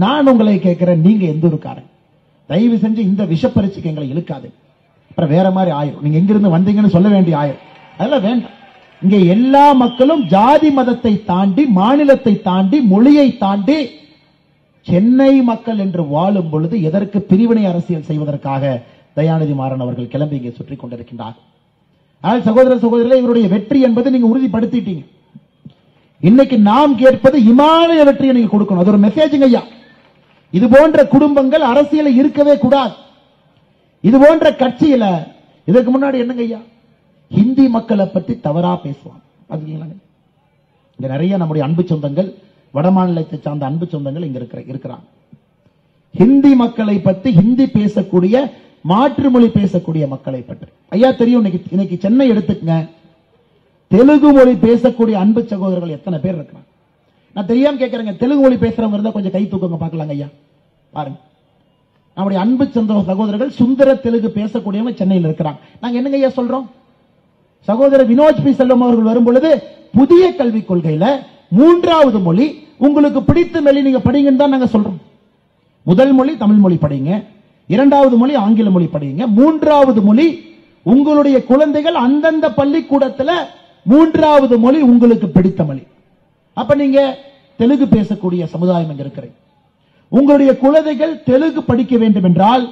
நான் உங்களை கேட்கிறேன், நீங்க எந்த ஊருக்காரன்? தயவு செஞ்சு இந்த விஷப்பரிச்சுக்கு எங்களை இழுக்காது, அப்புறம் வேற மாதிரி ஆயிரும். நீங்க எங்கிருந்து வந்தீங்கன்னு சொல்ல வேண்டிய ஆயிரும். அதெல்லாம் வேண்டாம். இங்க எல்லா மக்களும் ஜாதி மதத்தை தாண்டி, மாநிலத்தை தாண்டி, மொழியை தாண்டி சென்னை மக்கள் என்று வாழும் பொழுது எதற்கு பிரிவினை அரசியல் செய்வதற்காக தயாநிதி மாறன் அவர்கள் கிளம்பி இங்கே சுற்றி கொண்டிருக்கின்றார். ஆனால் சகோதர சகோதரர்களே, இவருடைய வெற்றி என்பதை நீங்க உறுதிப்படுத்திட்டீங்க. இன்னைக்கு நாம் கேட்பது இமாலய வெற்றியை நீங்க கொடுக்கணும். அது ஒரு மெசேஜ் ஐயா. இது போன்ற குடும்பங்கள் அரசியல இருக்கவே கூடாது. இது போன்ற கட்சியில இதற்கு முன்னாடி என்னங்க ஐயா, ஹிந்தி மக்களை பற்றி தவறா பேசுவாங்க. இங்க நிறைய நம்முடைய அன்பு சொந்தங்கள், வட மாநிலத்தை சார்ந்த அன்பு சொந்தங்கள் இங்க இருக்கிறாங்க. ஹிந்தி மக்களை பற்றி, ஹிந்தி பேசக்கூடிய மாற்று மொழி பேசக்கூடிய மக்களை பற்றி ஐயா தெரியும். இன்னைக்கு சென்னை எடுத்துக்கங்க, தெலுங்கு மொழி பேசக்கூடிய அன்பு சகோதரர்கள் எத்தனை பேர் இருக்கிறாங்க? நான் தெரியாம கேட்கிறேங்க, தெலுங்கு மொழி பேசுறவங்க இருந்தா கொஞ்சம் கை தூக்குங்க பார்க்கலாங்க ஐயா. பாருங்க, நம்முடைய அன்பு சகோதரர்கள் சுந்தர தெலுங்கு பேசக்கூடியவங்க சென்னையில் இருக்கிறாங்க. நாங்க என்னங்க ஐயா சொல்றோம்? சகோதரர் வினோத் செல்வம் அவர்கள் வரும் பொழுது புதிய கல்விக் கொள்கையில 3வது மொழி உங்களுக்கு பிடித்த மொழி நீங்க படிங்கன்னு தான் நாங்க சொல்றோம். முதல் மொழி தமிழ் மொழி படிங்க, 2வது மொழி ஆங்கில மொழி படிங்க, 3வது மொழி உங்களுடைய குழந்தைகள் அந்தந்த பள்ளிக்கூடத்தில் 3வது மொழி உங்களுக்கு பிடித்த மொழி. அப்ப நீங்க தெலுங்கு பேசக்கூடிய சமுதாயம் இங்க இருக்கிறீங்க. உங்களுடைய குழந்தைகள் தெலுங்கு படிக்க வேண்டும் என்றால்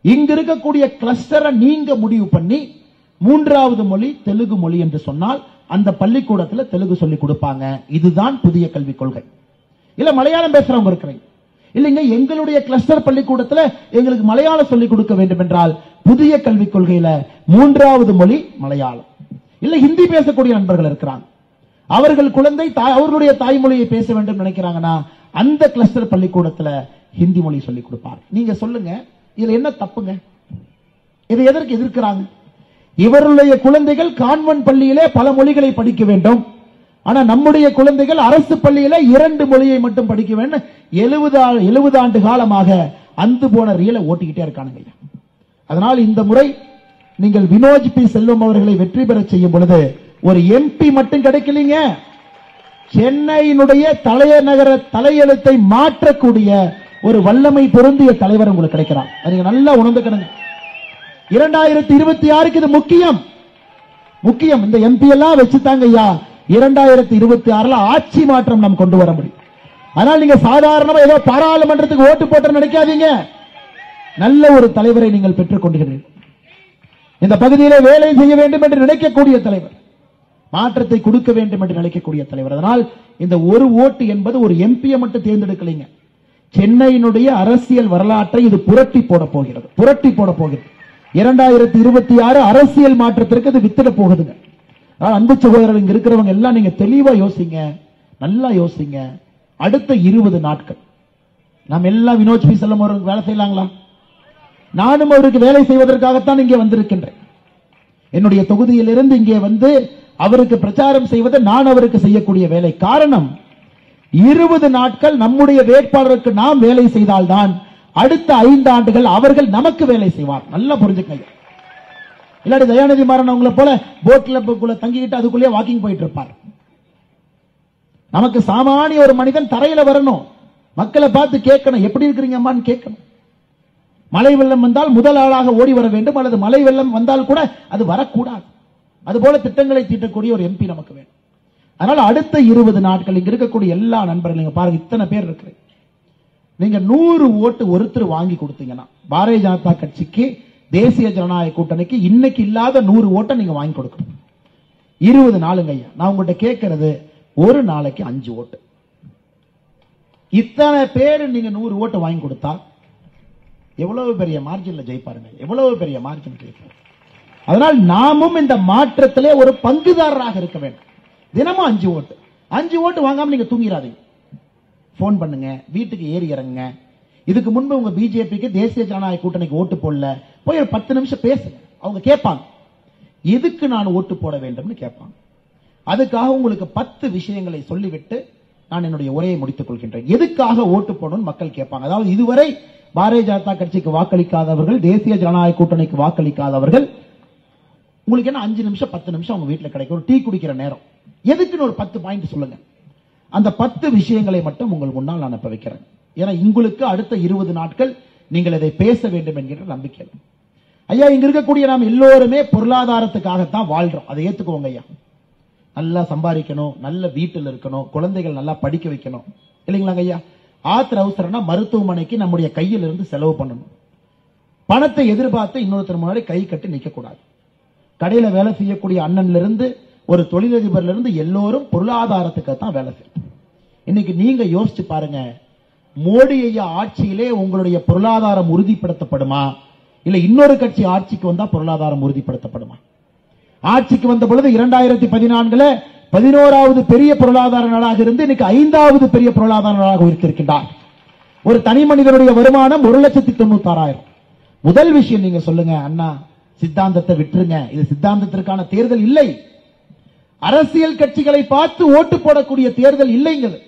இங்க இருக்கக்கூடிய கிளஸ்டரை நீங்க முடிவு பண்ணி 3வது மொழி தெலுங்கு மொழி என்று சொன்னால் அந்த பள்ளிக்கூடத்தில் தெலுங்கு சொல்லி கொடுப்பாங்க. இதுதான் புதிய கல்விக் கொள்கை. இல்ல மலையாளம் பேசுறவங்க இருக்கிறீங்க, இல்லைங்க எங்களுடைய கிளஸ்டர் பள்ளிக்கூடத்தில் எங்களுக்கு மலையாளம் சொல்லிக் கொடுக்க வேண்டும் என்றால் புதிய கல்விக் கொள்கையில 3வது மொழி மலையாளம். இல்ல ஹிந்தி பேசக்கூடிய நண்பர்கள் இருக்கிறாங்க, அவர்கள் குழந்தை அவர்களுடைய தாய்மொழியை பேச வேண்டும் நினைக்கிறாங்கன்னா அந்த கிளஸ்டர் பள்ளிக்கூடத்தில் ஹிந்தி மொழி சொல்லிக் கொடுப்பார். நீங்க சொல்லுங்க, இதுல என்ன தப்புங்க? இதை எதற்கு எதிர்க்கிறாங்க? இவருடைய குழந்தைகள் கான்வென்ட் பள்ளியிலே பல மொழிகளை படிக்க வேண்டும், ஆனா நம்முடைய குழந்தைகள் அரசு பள்ளியில 2 மொழியை மட்டும் படிக்க வேண்டும். 70 ஆண்டு காலமாக அந்து போன ரியலை ஓட்டிக்கிட்டே இருக்கானுங்க. அதனால் இந்த முறை நீங்கள் வினோத் செல்வம் அவர்களை வெற்றி பெற செய்யும் பொழுது ஒரு எம்பி மட்டும் கிடைக்கலீங்க, சென்னையினுடைய தலைநகர தலையெழுத்தை மாற்றக்கூடிய ஒரு வல்லமை பொருந்திய தலைவர் உங்களுக்கு கிடைக்கிறார். நீங்க நல்லா உணர்ந்துக்கணுங்க. 2026க்கு இது முக்கியம். இந்த எம்பி எல்லாம் வச்சுட்டாங்க ஐயா, 2026 ஆட்சி மாற்றம் நாம் கொண்டு வர முடியும். அதனால் நீங்க சாதாரணமா ஏதோ பாராளுமன்றத்துக்கு ஓட்டு போட்டு நினைக்காதீங்க, நல்ல ஒரு தலைவரை நீங்கள் பெற்றுக் கொண்டிருக்கிறீர்கள். இந்த பகுதியிலே வேலை செய்ய வேண்டும் என்று நினைக்கக்கூடிய தலைவர், மாற்றத்தை கொடுக்க வேண்டும் என்று நினைக்கக்கூடிய தலைவர். அதனால் இந்த ஒரு ஓட்டு என்பது ஒரு எம்பியை மட்டும் தேர்ந்தெடுக்கலைங்க. சென்னையினுடைய அரசியல் வரலாற்றை இது புரட்டி போட போகிறது. 2026 அரசியல் மாற்றத்திற்கு இது வித்திட போகுதுங்க. அன்பு சகோதரர்கள், இங்க இருக்கிறவங்க எல்லாம் நீங்க தெளிவா யோசிங்க, நல்லா யோசிங்க. அடுத்த 20 நாட்கள் நாம் எல்லாம் வினோத் பி செல்லம் அவருக்கு வேலை செய்யலாங்களா? நானும் அவருக்கு வேலை செய்வதற்காகத்தான் இங்கே வந்திருக்கின்றேன். என்னுடைய தொகுதியிலிருந்து இங்கே வந்து அவருக்கு பிரச்சாரம் செய்வது நான் அவருக்கு செய்யக்கூடிய வேலை. காரணம், 20 நாட்கள் நம்முடைய வேட்பாளருக்கு நாம் வேலை செய்தால்தான் அடுத்த 5 ஆண்டுகள் அவர்கள் நமக்கு வேலை செய்வார். நல்லா புரிஞ்சுக்கங்க. இல்லாட்டி தயாநிதி மாறன் அவங்கள போல போட்ல தங்கிக்கிட்டு அதுக்குள்ளேயே வாக்கிங் போயிட்டு இருப்பார். நமக்கு சாமானிய ஒரு மனிதன் தரையில வரணும், மக்களை பார்த்து கேட்கணும், எப்படி இருக்கிறீங்க அம்மான்னு கேட்கணும். மழை வெள்ளம் வந்தால் முதல் ஆளாக ஓடி வர வேண்டும், அல்லது மழை வெள்ளம் வந்தால் கூட அது வரக்கூடாது. அதுபோல திட்டங்களை தீட்டக்கூடிய ஒரு எம்பி நமக்கு வேணும். அதனால அடுத்த 20 நாட்கள் இங்க இருக்கக்கூடிய எல்லா நண்பர்கள் பாருங்க, இத்தனை பேர் இருக்கு. நீங்க 100 ஓட்டு ஒருத்தர் வாங்கி கொடுத்தீங்கன்னா பாரதிய ஜனதா கட்சிக்கு, தேசிய ஜனநாயக கூட்டணிக்கு இன்னைக்கு இல்லாத 100 ஓட்டை நீங்க வாங்கி கொடுக்கணும். 20 நாளுங்க ஐயா. நான் உங்கள்கிட்ட கேட்கறது, ஒரு நாளைக்கு 5 ஓட்டு. இத்தனை பேர் நீங்க 100 ஓட்டு வாங்கி கொடுத்தா எவ்வளவு பெரிய மார்ஜின்ல ஜெயிப்பாருங்க, எவ்வளவு பெரிய மார்ஜின் ஜெயிப்பாரு. அதனால் நாமும் இந்த மாற்றத்திலே ஒரு பங்குதாரராக இருக்க வேண்டும். தினமும் 5 ஓட்டு. 5 ஓட்டு வாங்காம நீங்க தூங்கிடாதீங்க. போன் பண்ணுங்க, வீட்டுக்கு ஏறி இறங்குங்க. இதுக்கு முன்பு உங்க பிஜேபிக்கு, தேசிய ஜனநாயக கூட்டணிக்கு ஓட்டு போடல, போய் ஒரு 10 நிமிஷம் பேசுங்க. அவங்க கேட்பாங்க, எதுக்கு நான் ஓட்டு போட வேண்டும்னு கேட்பாங்க. அதுக்காக உங்களுக்கு 10 விஷயங்களை சொல்லிவிட்டு நான் என்னுடைய உரையை முடித்துக் கொள்கின்றேன். எதுக்காக ஓட்டு போடணும் மக்கள் கேட்பாங்க. அதாவது இதுவரை பாரதிய ஜனதா கட்சிக்கு வாக்களிக்காதவர்கள், தேசிய ஜனநாயக கூட்டணிக்கு வாக்களிக்காதவர்கள், உங்களுக்கு என்ன 5 நிமிஷம் 10 நிமிஷம் உங்க வீட்டில் கிடைக்கும், ஒரு டீ குடிக்கிற நேரம், எதுக்குன்னு ஒரு 10 பாயிண்ட் சொல்லுங்க. அந்த 10 விஷயங்களை மட்டும் உங்கள் முன்னால் நான் இப்ப வைக்கிறேன். ஏன்னா உங்களுக்கு அடுத்த 20 நாட்கள் நீங்கள் இதை பேச வேண்டும் என்கிற நம்பிக்கை. ஐயா, இங்க இருக்கக்கூடிய நாம் எல்லோருமே பொருளாதாரத்துக்காகத்தான் வாழ்றோம், அதை ஏத்துக்குவோங்க ஐயா. நல்லா சம்பாதிக்கணும், நல்ல வீட்டில் இருக்கணும், குழந்தைகள் நல்லா படிக்க வைக்கணும், இல்லைங்களாங்க ஐயா. ஆத்திர அவசரம்னா மருத்துவமனைக்கு நம்முடைய கையில் இருந்து செலவு பண்ணணும். பணத்தை எதிர்பார்த்து இன்னொருத்தர் முன்னாடி கை கட்டி நிக்க கூடாது. கடையில வேலை செய்யக்கூடிய அண்ணன்ல இருந்து ஒரு தொழிலதிபர்ல இருந்து எல்லோரும் பொருளாதாரத்துக்கு தான் வேலை செய்யும். இன்னைக்கு நீங்க யோசிச்சு பாருங்க, மோடி ஐயா ஆட்சியிலே உங்களுடைய பொருளாதாரம் உறுதிப்படுத்தப்படுமா, இல்ல இன்னொரு கட்சி ஆட்சிக்கு வந்தா பொருளாதாரம் உறுதிப்படுத்தப்படுமா? ஆட்சிக்கு வந்த பொழுது 2014 11வது பெரிய பொருளாதார நாடாக இருந்து இன்னைக்கு 5வது பெரிய பொருளாதார நாடாக உயர்த்திருக்கின்றார். ஒரு தனி மனிதனுடைய வருமானம் 1,96,000. முதல் விஷயம் நீங்க சொல்லுங்க, அண்ணா சித்தாந்தத்தை விட்டுருங்க, இது சித்தாந்தத்திற்கான தேர்தல் இல்லை, அரசியல் கட்சிகளை பார்த்து ஓட்டு போடக்கூடிய தேர்தல் இல்லைங்கிறது.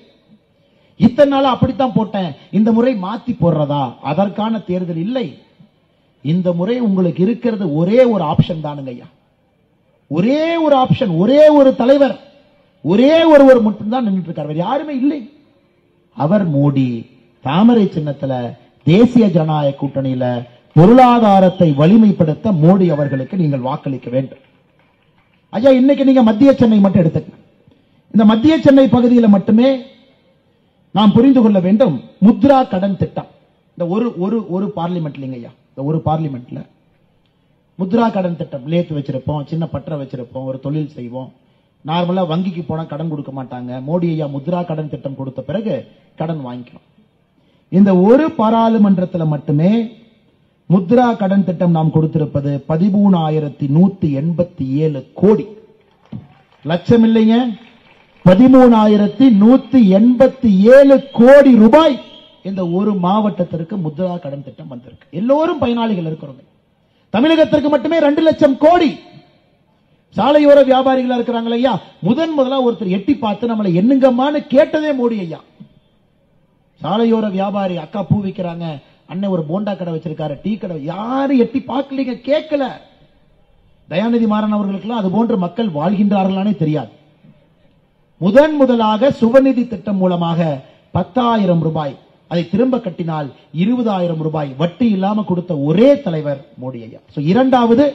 இத்தனை நாள் அப்படித்தான் போட்டேன், இந்த முறை மாத்தி போடுறதா, அதற்கான தேர்தல் இல்லை. இந்த முறை உங்களுக்கு இருக்கிறது ஒரே ஒரு ஆப்ஷன் தானுங்க ஐயா, ஒரே ஒரு ஆப்ஷன், ஒரே ஒரு தலைவர், ஒரே ஒருவர் மட்டும்தான் நின்றுட்டு இருக்கார், யாருமே இல்லை. அவர் மோடி. தாமரை சின்னத்துல தேசிய ஜனநாயக கூட்டணியில பொருளாதாரத்தை வலிமைப்படுத்த மோடி அவர்களுக்கு நீங்கள் வாக்களிக்க வேண்டும். ஐயா, இன்னைக்கு நீங்க மத்திய சென்னை மட்டும் எடுத்துக்க, இந்த மத்திய சென்னை பகுதியில் மட்டுமே நாம் புரிந்து கொள்ள வேண்டும், முத்ரா கடன் திட்டம். இந்த ஒரு பார்லிமெண்ட் இல்லைங்க ஐயா, இந்த ஒரு பார்லிமெண்ட்ல முத்ரா கடன் திட்டம் லேத்து வச்சிருப்போம், சின்ன பற்ற வச்சிருப்போம், ஒரு தொழில் செய்வோம். நார்மலா வங்கிக்கு போனா கடன் கொடுக்க மாட்டாங்க. மோடி ஐயா முத்ரா கடன் திட்டம் கொடுத்த பிறகு கடன் வாங்கிக்கிறோம். இந்த ஒரு பாராளுமன்றத்தில் மட்டுமே முத்ரா கடன் திட்டம் நாம் கொடுத்திருப்பது 13,187 கோடி. லட்சம் இல்லைங்க, 13,187 கோடி ரூபாய் இந்த ஒரு மாவட்டத்திற்கு முத்ரா கடன் திட்டம் வந்திருக்கு. எல்லோரும் பயனாளிகள் இருக்கிறோம். தமிழகத்திற்கு மட்டுமே 2 லட்சம் கோடி. சாலையோர வியாபாரிகளா இருக்கிறாங்க ஐயா, முதலா ஒருத்தர் எட்டி பார்த்து நம்மளை என்னங்கம்மான்னு கேட்டதே மோடி ஐயா. சாலையோர வியாபாரி அக்கா பூ விற்கிறாங்க, அண்ணன் ஒரு போண்டா கடை வச்சிருக்காரு, டீ கடை, யாரும் எட்டி பார்க்கலீங்க, கேட்கல. தயாநிதி மாறன் அவர்களுக்கு அது போன்ற மக்கள் வாழ்கின்றார்களானே தெரியாது. முதலாக சுபநிதி திட்டம் மூலமாக 10,000 ரூபாய், அதை திரும்ப கட்டினால் 20,000 ரூபாய் வட்டி இல்லாம கொடுத்த ஒரே தலைவர் மோடி ஐயா. இரண்டாவது,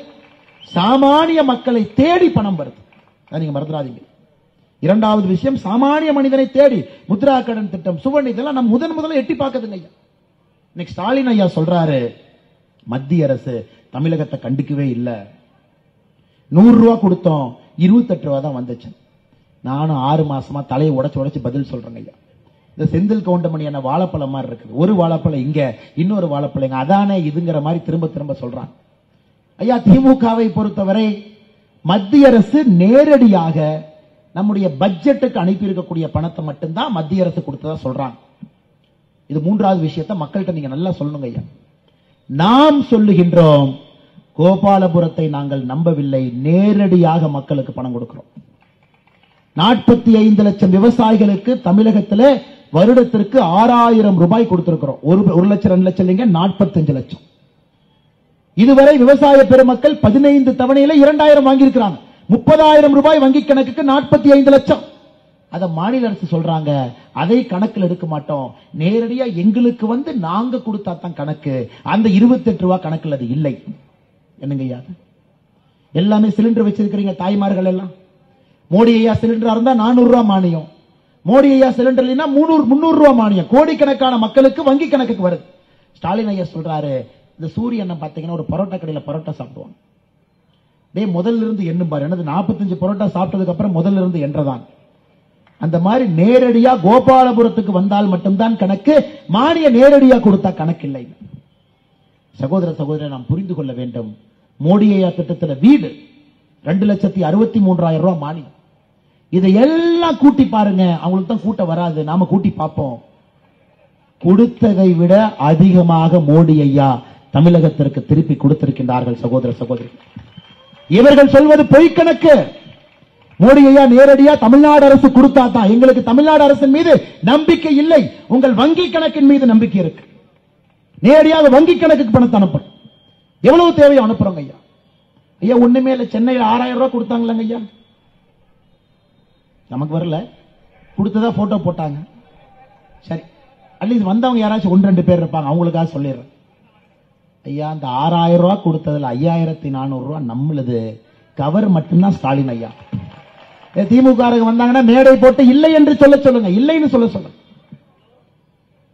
சாமானிய மக்களை தேடி பணம் வருது, நீங்க மறந்துடாதீங்க. இரண்டாவது விஷயம், சாமானிய மனிதனை தேடி முத்ரா கடன் திட்டம், சுபநிதி எல்லாம் நம்ம முதல்ல எட்டி பார்க்குதுங்க ஐயா. இன்னைக்கு ஸ்டாலின் ஐயா சொல்றாரு, மத்திய அரசு தமிழகத்தை கண்டுக்கவே இல்லை, 100 ரூபாய் கொடுத்தோம், 28 ரூபா தான் வந்துச்சு. நானும் 6 மாசமா தலையை உடைச்சு பதில் சொல்றேங்க ஐயா. இந்த செந்தில் கவுண்டமணி என்ன வாழைப்பழம் மாதிரி இருக்குது, ஒரு வாழைப்பழம் இங்க, இன்னொரு வாழைப்பழம் அதானே இதுங்கிற மாதிரி திரும்ப திரும்ப சொல்றாங்க. ஐயா, திமுகவை பொறுத்தவரை மத்திய அரசு நேரடியாக நம்முடைய பட்ஜெட்டுக்கு அனுப்பி இருக்கக்கூடிய பணத்தை மட்டும்தான் மத்திய அரசு கொடுத்ததா சொல்றாங்க. இது மூன்றாவது விஷயத்தை மக்கள்கிட்ட நீங்க நல்லா சொல்லணுங்க ஐயா. நாம் சொல்லுகின்றோம், கோபாலபுரத்தை நாங்கள் நம்பவில்லை, நேரடியாக மக்களுக்கு பணம் கொடுக்கிறோம். 45 லட்சம் விவசாயிகளுக்கு தமிழகத்தில் வருடத்திற்கு 6000 ரூபாய் கொடுத்திருக்கிறோம். 1 லட்சம் 2 லட்சம் இல்லைங்க, 45 லட்சம். இதுவரை விவசாய பெருமக்கள் 15 தவணையில 2000 வாங்கியிருக்கிறாங்க. 30,000 ரூபாய் வங்கி கணக்குக்கு 45 லட்சம். அத மாநில அரசு சொல்றாங்க, அதை கணக்கில் எடுக்க மாட்டோம், நேரடியா எங்களுக்கு வந்து நாங்க கொடுத்தா தான் கணக்கு, அந்த 28 ரூபாய் கணக்கில் அது இல்லை. என்னங்க ஐயா, எல்லாமே சிலிண்டர் வச்சிருக்கிறீங்க தாய்மார்கள் எல்லாம். மோடி ஐயா சிலிண்டர் இருந்தா 400 ரூபாய் மானியம், மோடி ஐயா சிலிண்டர் இல்லைன்னா 300 ரூபாய் மானியம். கோடிக்கணக்கான மக்களுக்கு வங்கி கணக்குக்கு வருது. ஸ்டாலின் ஐயா சொல்றாரு, இந்த சூரியன் பாத்தீங்கன்னா ஒரு பரோட்டா கடையில பரோட்டா சாப்பிடுவாங்க. டே முதல்ல இருந்து எண்ணும் பாரு, எனது 45 பரோட்டா சாப்பிட்டதுக்கு அப்புறம் முதல்ல இருந்து என்றதான். அந்த மாதிரி நேரடியா கோபாலபுரத்துக்கு வந்தால் மட்டும்தான் கணக்கு, மானிய நேரடியா கொடுத்தா கணக்கு இல்லை. சகோதர சகோதரர், நாம் புரிந்து கொள்ள வேண்டும். மோடி ஐயா திட்டத்தில் வீடு 2,63,000 ரூபாய் மானியம். இதையெல்லாம் கூட்டி பாருங்க, அவங்களுக்கு தான் கூட்ட வராது, நாம கூட்டி பார்ப்போம். கொடுத்ததை விட அதிகமாக மோடி ஐயா தமிழகத்திற்கு திருப்பி கொடுத்திருக்கின்றார்கள். சகோதர சகோதரி, இவர்கள் சொல்வது பொய் கணக்கு. மோடி ஐயா நேரடியா தமிழ்நாடு அரசு கொடுத்தா தான், எங்களுக்கு தமிழ்நாடு அரசின் மீது நம்பிக்கை இல்லை, உங்கள் வங்கி கணக்கின் மீது நம்பிக்கை இருக்கு. நேரடியாக வங்கி கணக்குக்கு பணத்தை அனுப்புறோம். எவ்வளவு தேவையோ அனுப்புறோங்க ஐயா. ஐயா ஒண்ணுமே இல்ல, சென்னையில் 6000 ரூபாய் கொடுத்தாங்களங்க ஐயா, நமக்கு வரல, கொடுத்ததா போட்டோ போட்டாங்க. சரி, அட்லீஸ்ட் வந்தவங்க யாராச்சும் 1-2 பேர் இருப்பாங்க, அவங்களுக்காக சொல்லிடுறேன். ஐயா, அந்த 6000 ரூபாய் கொடுத்ததுல 5400 ரூபாய் நம்மளுது, கவர் மட்டும்தான் ஸ்டாலின் ஐயா. திமுக வந்தாங்கன்னா மேடை போட்டு இல்லை என்று சொல்லுங்க, இல்லைன்னு சொல்லுங்க.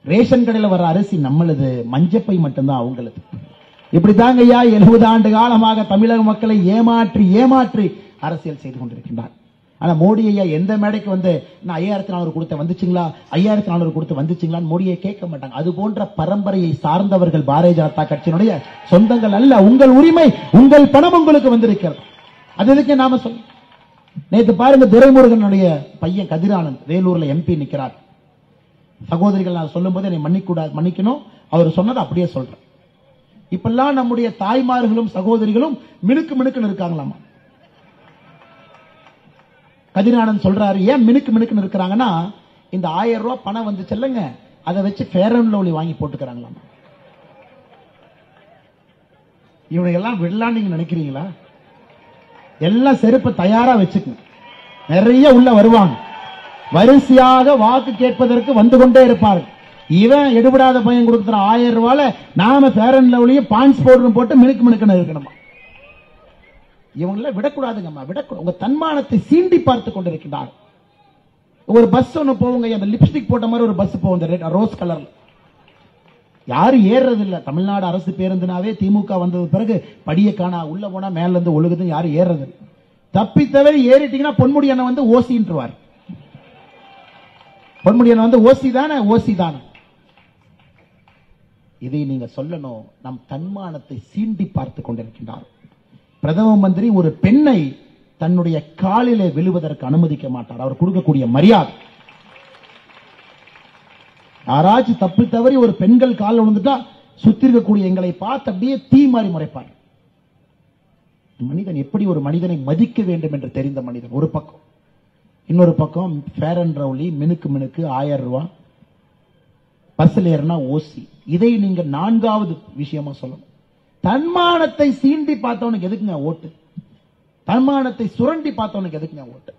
ரேஷன் கடையில் வர அரிசி நம்மளுது, மஞ்சப்பை மட்டும்தான் அவங்களுக்கு. இப்படித்தாங்க ஐயா 70 ஆண்டு காலமாக தமிழக மக்களை ஏமாற்றி ஏமாற்றி அரசியல் செய்து கொண்டிருக்கின்றார். ஆனா மோடி ஐயா எந்த மேடைக்கு வந்து நான் 5400 கொடுத்த வந்துச்சுங்களா, 5400 கொடுத்து வந்துச்சுங்களான்னு மோடியை கேட்க மாட்டாங்க. அது போன்ற பரம்பரையை சார்ந்தவர்கள் பாரதிய ஜனதா கட்சியினுடைய சொந்தங்கள் அல்ல. உங்கள் உரிமை, உங்கள் பணம் உங்களுக்கு வந்திருக்கிறது. அது எதுக்கு நாம சொல்ல. நேற்று பாருங்க, துரைமுருகனுடைய பையன் கதிரானந்த் வேலூர்ல எம்பி நிற்கிறார். சகோதரிகள், நான் சொல்லும் போது என்னை மன்னிக்கணும், அவர் சொன்னது அப்படியே சொல்றேன். இப்பெல்லாம் நம்முடைய தாய்மார்களும் சகோதரிகளும் மினுக்கு மினுக்குன்னு இருக்காங்களாமா. கதிரானந்த் சொல்றாரு, ஏன் மினுக்கு மினுக்குன்னு இருக்கிறாங்கன்னா, இந்த 1000 ரூபாய் பணம் வந்து செல்லுங்க, அதை வச்சு ஃபேர் அண்ட் லவ்லி வாங்கி போட்டுக்கிறாங்களாமா. இவங்க எல்லாம் விடலாம் நீங்க நினைக்கிறீங்களா? எல்லாம் செருப்பு தயாரா வச்சுக்கணும், நிறைய உள்ள வருவாங்க, வரிசையாக வாக்கு கேட்பதற்கு வந்து கொண்டே இருப்பார்கள். இவன் எடுபடாத பையன் கொடுக்கிற 1000 ரூபாயில நாம ஃபேர் அண்ட் லவ்லியும் பாயிண்ட்ஸ் பவுடரும் போட்டு மினுக்கு மினுக்குன்னு இருக்கணுமா? இவங்கள விடக்கூடாதுங்கம்மா, விடக்கூடாது. உங்க தன்மானத்தை சீண்டி பார்த்து கொண்டிருக்கிறார். ஒரு பஸ் ஒண்ணு போவுங்க, அந்த லிப்ஸ்டிக் போட்ட மாதிரி ஒரு பஸ் போகும், ரோஸ் கலர்ல. யாரும் ஏறது இல்ல. தமிழ்நாடு அரசு பேருந்துனாவே திமுக வந்தது பிறகு படிய காணா, உள்ள போனா மேல இருந்து ஒழுகுது, யாரும் ஏறது. தப்பி தவறி ஏறிட்டீங்கன்னா பொன்முடி அண்ணன் வந்து ஓசின்றுவார். பொன்முடி அண்ணன் வந்து ஓசி தானே. இதை நீங்க சொல்லணும். நம் தன்மானத்தை சீண்டி பார்த்து கொண்டிருக்கின்றார். பிரதம மந்திரி ஒரு பெண்ணை தன்னுடைய காலிலே விழுவதற்கு அனுமதிக்க மாட்டார். அவர் கொடுக்கக்கூடிய மரியாதை. யாராச்சும் தப்பி தவறி ஒரு பெண்கள் காலில் விழுந்துட்டா சுத்தி இருக்கக்கூடிய எங்களை பார்த்து அப்படியே தீ மாறி முறைப்பார். மனிதன் எப்படி ஒரு மனிதனை மதிக்க வேண்டும் என்று தெரிந்த மனிதன் ஒரு பக்கம், இன்னொரு பக்கம் ஃபேர் அண்ட் லவ்லி, மினுக்கு மினுக்கு 1000 ரூபாய், பஸ்ல ஏறினா ஓசி. இதை நீங்க 4வது விஷயமா சொல்லணும். தன்மானத்தை சீண்டி பார்த்தவனுக்கு எதுக்குங்க ஓட்டு? தன்மானத்தை சுரண்டி பார்த்தவனுக்கு எதுக்குங்க ஓட்டு?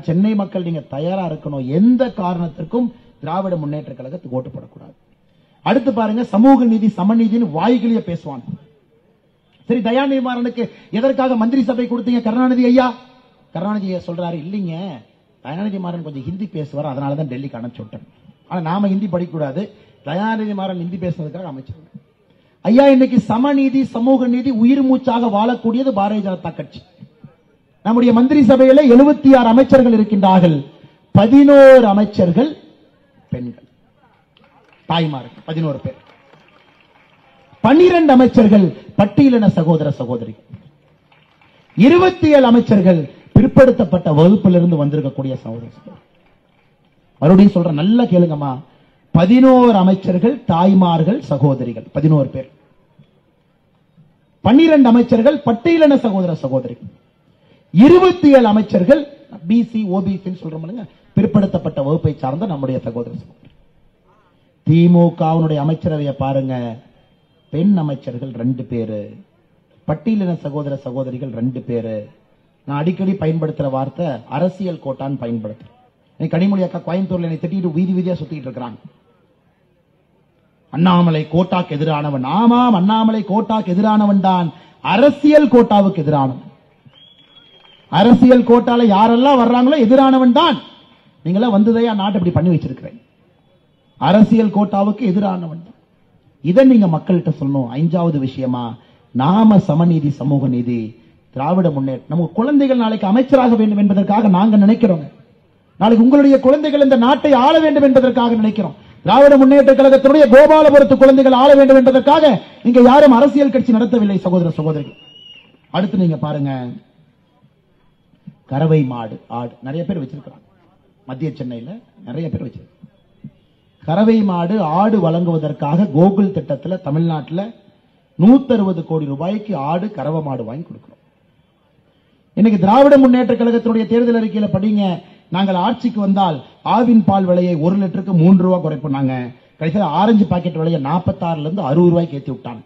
சென்னை மக்கள் நீங்க தயாரா இருக்கணும். எந்த காரணத்திற்கும் திராவிட முன்னேற்ற கழகத்துக்கு ஓட்டு போடக்கூடாது. அடுத்து பாருங்க, சமூக நீதி சமநீதினு வாய்கிலிய பேசுவான். சரி, தயாநிதி மாறனுக்கு எதற்காக மந்திரி சபை கொடுத்தீங்க கருணாநிதி ஐயா? கருணாநிதி ஐயா சொல்றாரு, இல்லைங்க தயாநிதி மாறன் கொஞ்சம் ஹிந்தி பேசுவார், அதனாலதான் டெல்லிக்கு அனுப்பிச்சு விட்டேன். ஆனா நாம ஹிந்தி படிக்கக்கூடாது, தயாநிதி மாறன் ஹிந்தி பேசுறதுக்காக அமைச்சர். ஐயா, இன்னைக்கு சமநீதி சமூக நீதி உயிர் மூச்சாக வாழக்கூடியது பாரதிய ஜனதா கட்சி. நம்முடைய மந்திரி சபையில 76 அமைச்சர்கள் இருக்கின்றார்கள். 11 அமைச்சர்கள் பெண்கள், தாய்மார்கள் 11 பேர். 12 அமைச்சர்கள் பட்டியலின சகோதர சகோதரிகள். 27 அமைச்சர்கள் பிற்படுத்தப்பட்ட வகுப்பிலிருந்து வந்திருக்கக்கூடிய சகோதர சகோதரி. மறுபடியும் சொல்ற, நல்லா கேளுங்கம்மா. 11 அமைச்சர்கள் தாய்மார்கள் சகோதரிகள் 11 பேர். 12 அமைச்சர்கள் பட்டியலின சகோதர சகோதரிகள். 27 அமைச்சர்கள் பிசி ஓபிசி சொல்றோம், பிற்படுத்தப்பட்ட வகுப்பை சார்ந்த நம்முடைய சகோதர சகோதரி. திமுகவினுடைய அமைச்சரவையை பாருங்க, பெண் அமைச்சர்கள் 2 பேரு, பட்டியலின சகோதர சகோதரிகள் 2 பேரு. நான் அடிக்கடி பயன்படுத்துற வார்த்தை அரசியல் கோட்டான்னு பயன்படுத்துறேன். கனிமொழி அக்கா கோயம்புத்தூர்ல என்னை திட்டிட்டு வீதி வீதியா சுத்திட்டு இருக்கிறாங்க. அண்ணாமலை கோட்டாக்கு எதிரானவன். ஆமாம், அண்ணாமலை கோட்டாக்கு எதிரானவன் தான், அரசியல் கோட்டாவுக்கு எதிரானவன். அரசியல் கோட்டால யாரெல்லாம் வர்றாங்களோ எதிரானவன் தான். நீங்களா வந்ததையா நாட்டை இப்படி பண்ணி வச்சிருக்கிறேன். அரசியல் கோட்டாவுக்கு எதிரானவன் தான். இதை நீங்க மக்கள்கிட்ட சொல்லணும். 5வது விஷயமா, நாம சமநீதி சமூக நீதி திராவிட முன்னேற்றம். நம்ம குழந்தைகள் நாளைக்கு அமைச்சராக வேண்டும் என்பதற்காக நாங்க நினைக்கிறோங்க. நாளைக்கு உங்களுடைய குழந்தைகள் இந்த நாட்டை ஆள வேண்டும் என்பதற்காக நினைக்கிறோம். திராவிட முன்னேற்ற கழகத்தினுடைய கோபாலபுரத்து குழந்தைகள் ஆள வேண்டும் என்பதற்காக நீங்க யாரும் அரசியல் கட்சி நடத்தவில்லை சகோதர சகோதரிகள். அடுத்து நீங்க பாருங்க, கறவை மாடு ஆடு நிறைய பேர் வச்சிருக்கிறாங்க. மத்திய சென்னையில நிறைய பேர் வச்சிருக்காங்க. கறவை மாடு ஆடு வழங்குவதற்காக கோகுல் திட்டத்தில் தமிழ்நாட்டில் 160 கோடி ரூபாய்க்கு ஆடு கறவை மாடு வாங்கி கொடுக்கிறோம். இன்னைக்கு திராவிட முன்னேற்ற கழகத்தினுடைய தேர்தல் அறிக்கையில படிங்க, நாங்கள் ஆட்சிக்கு வந்தால் ஆவின் பால் விலையை 1 லிட்டருக்கு 3 ரூபாய் குறைப்போம். நாங்க கடைசியில் ஆரஞ்சு பாக்கெட் விலையை 46 இருந்து 60 ரூபாய்க்கு ஏற்றி விட்டாங்க.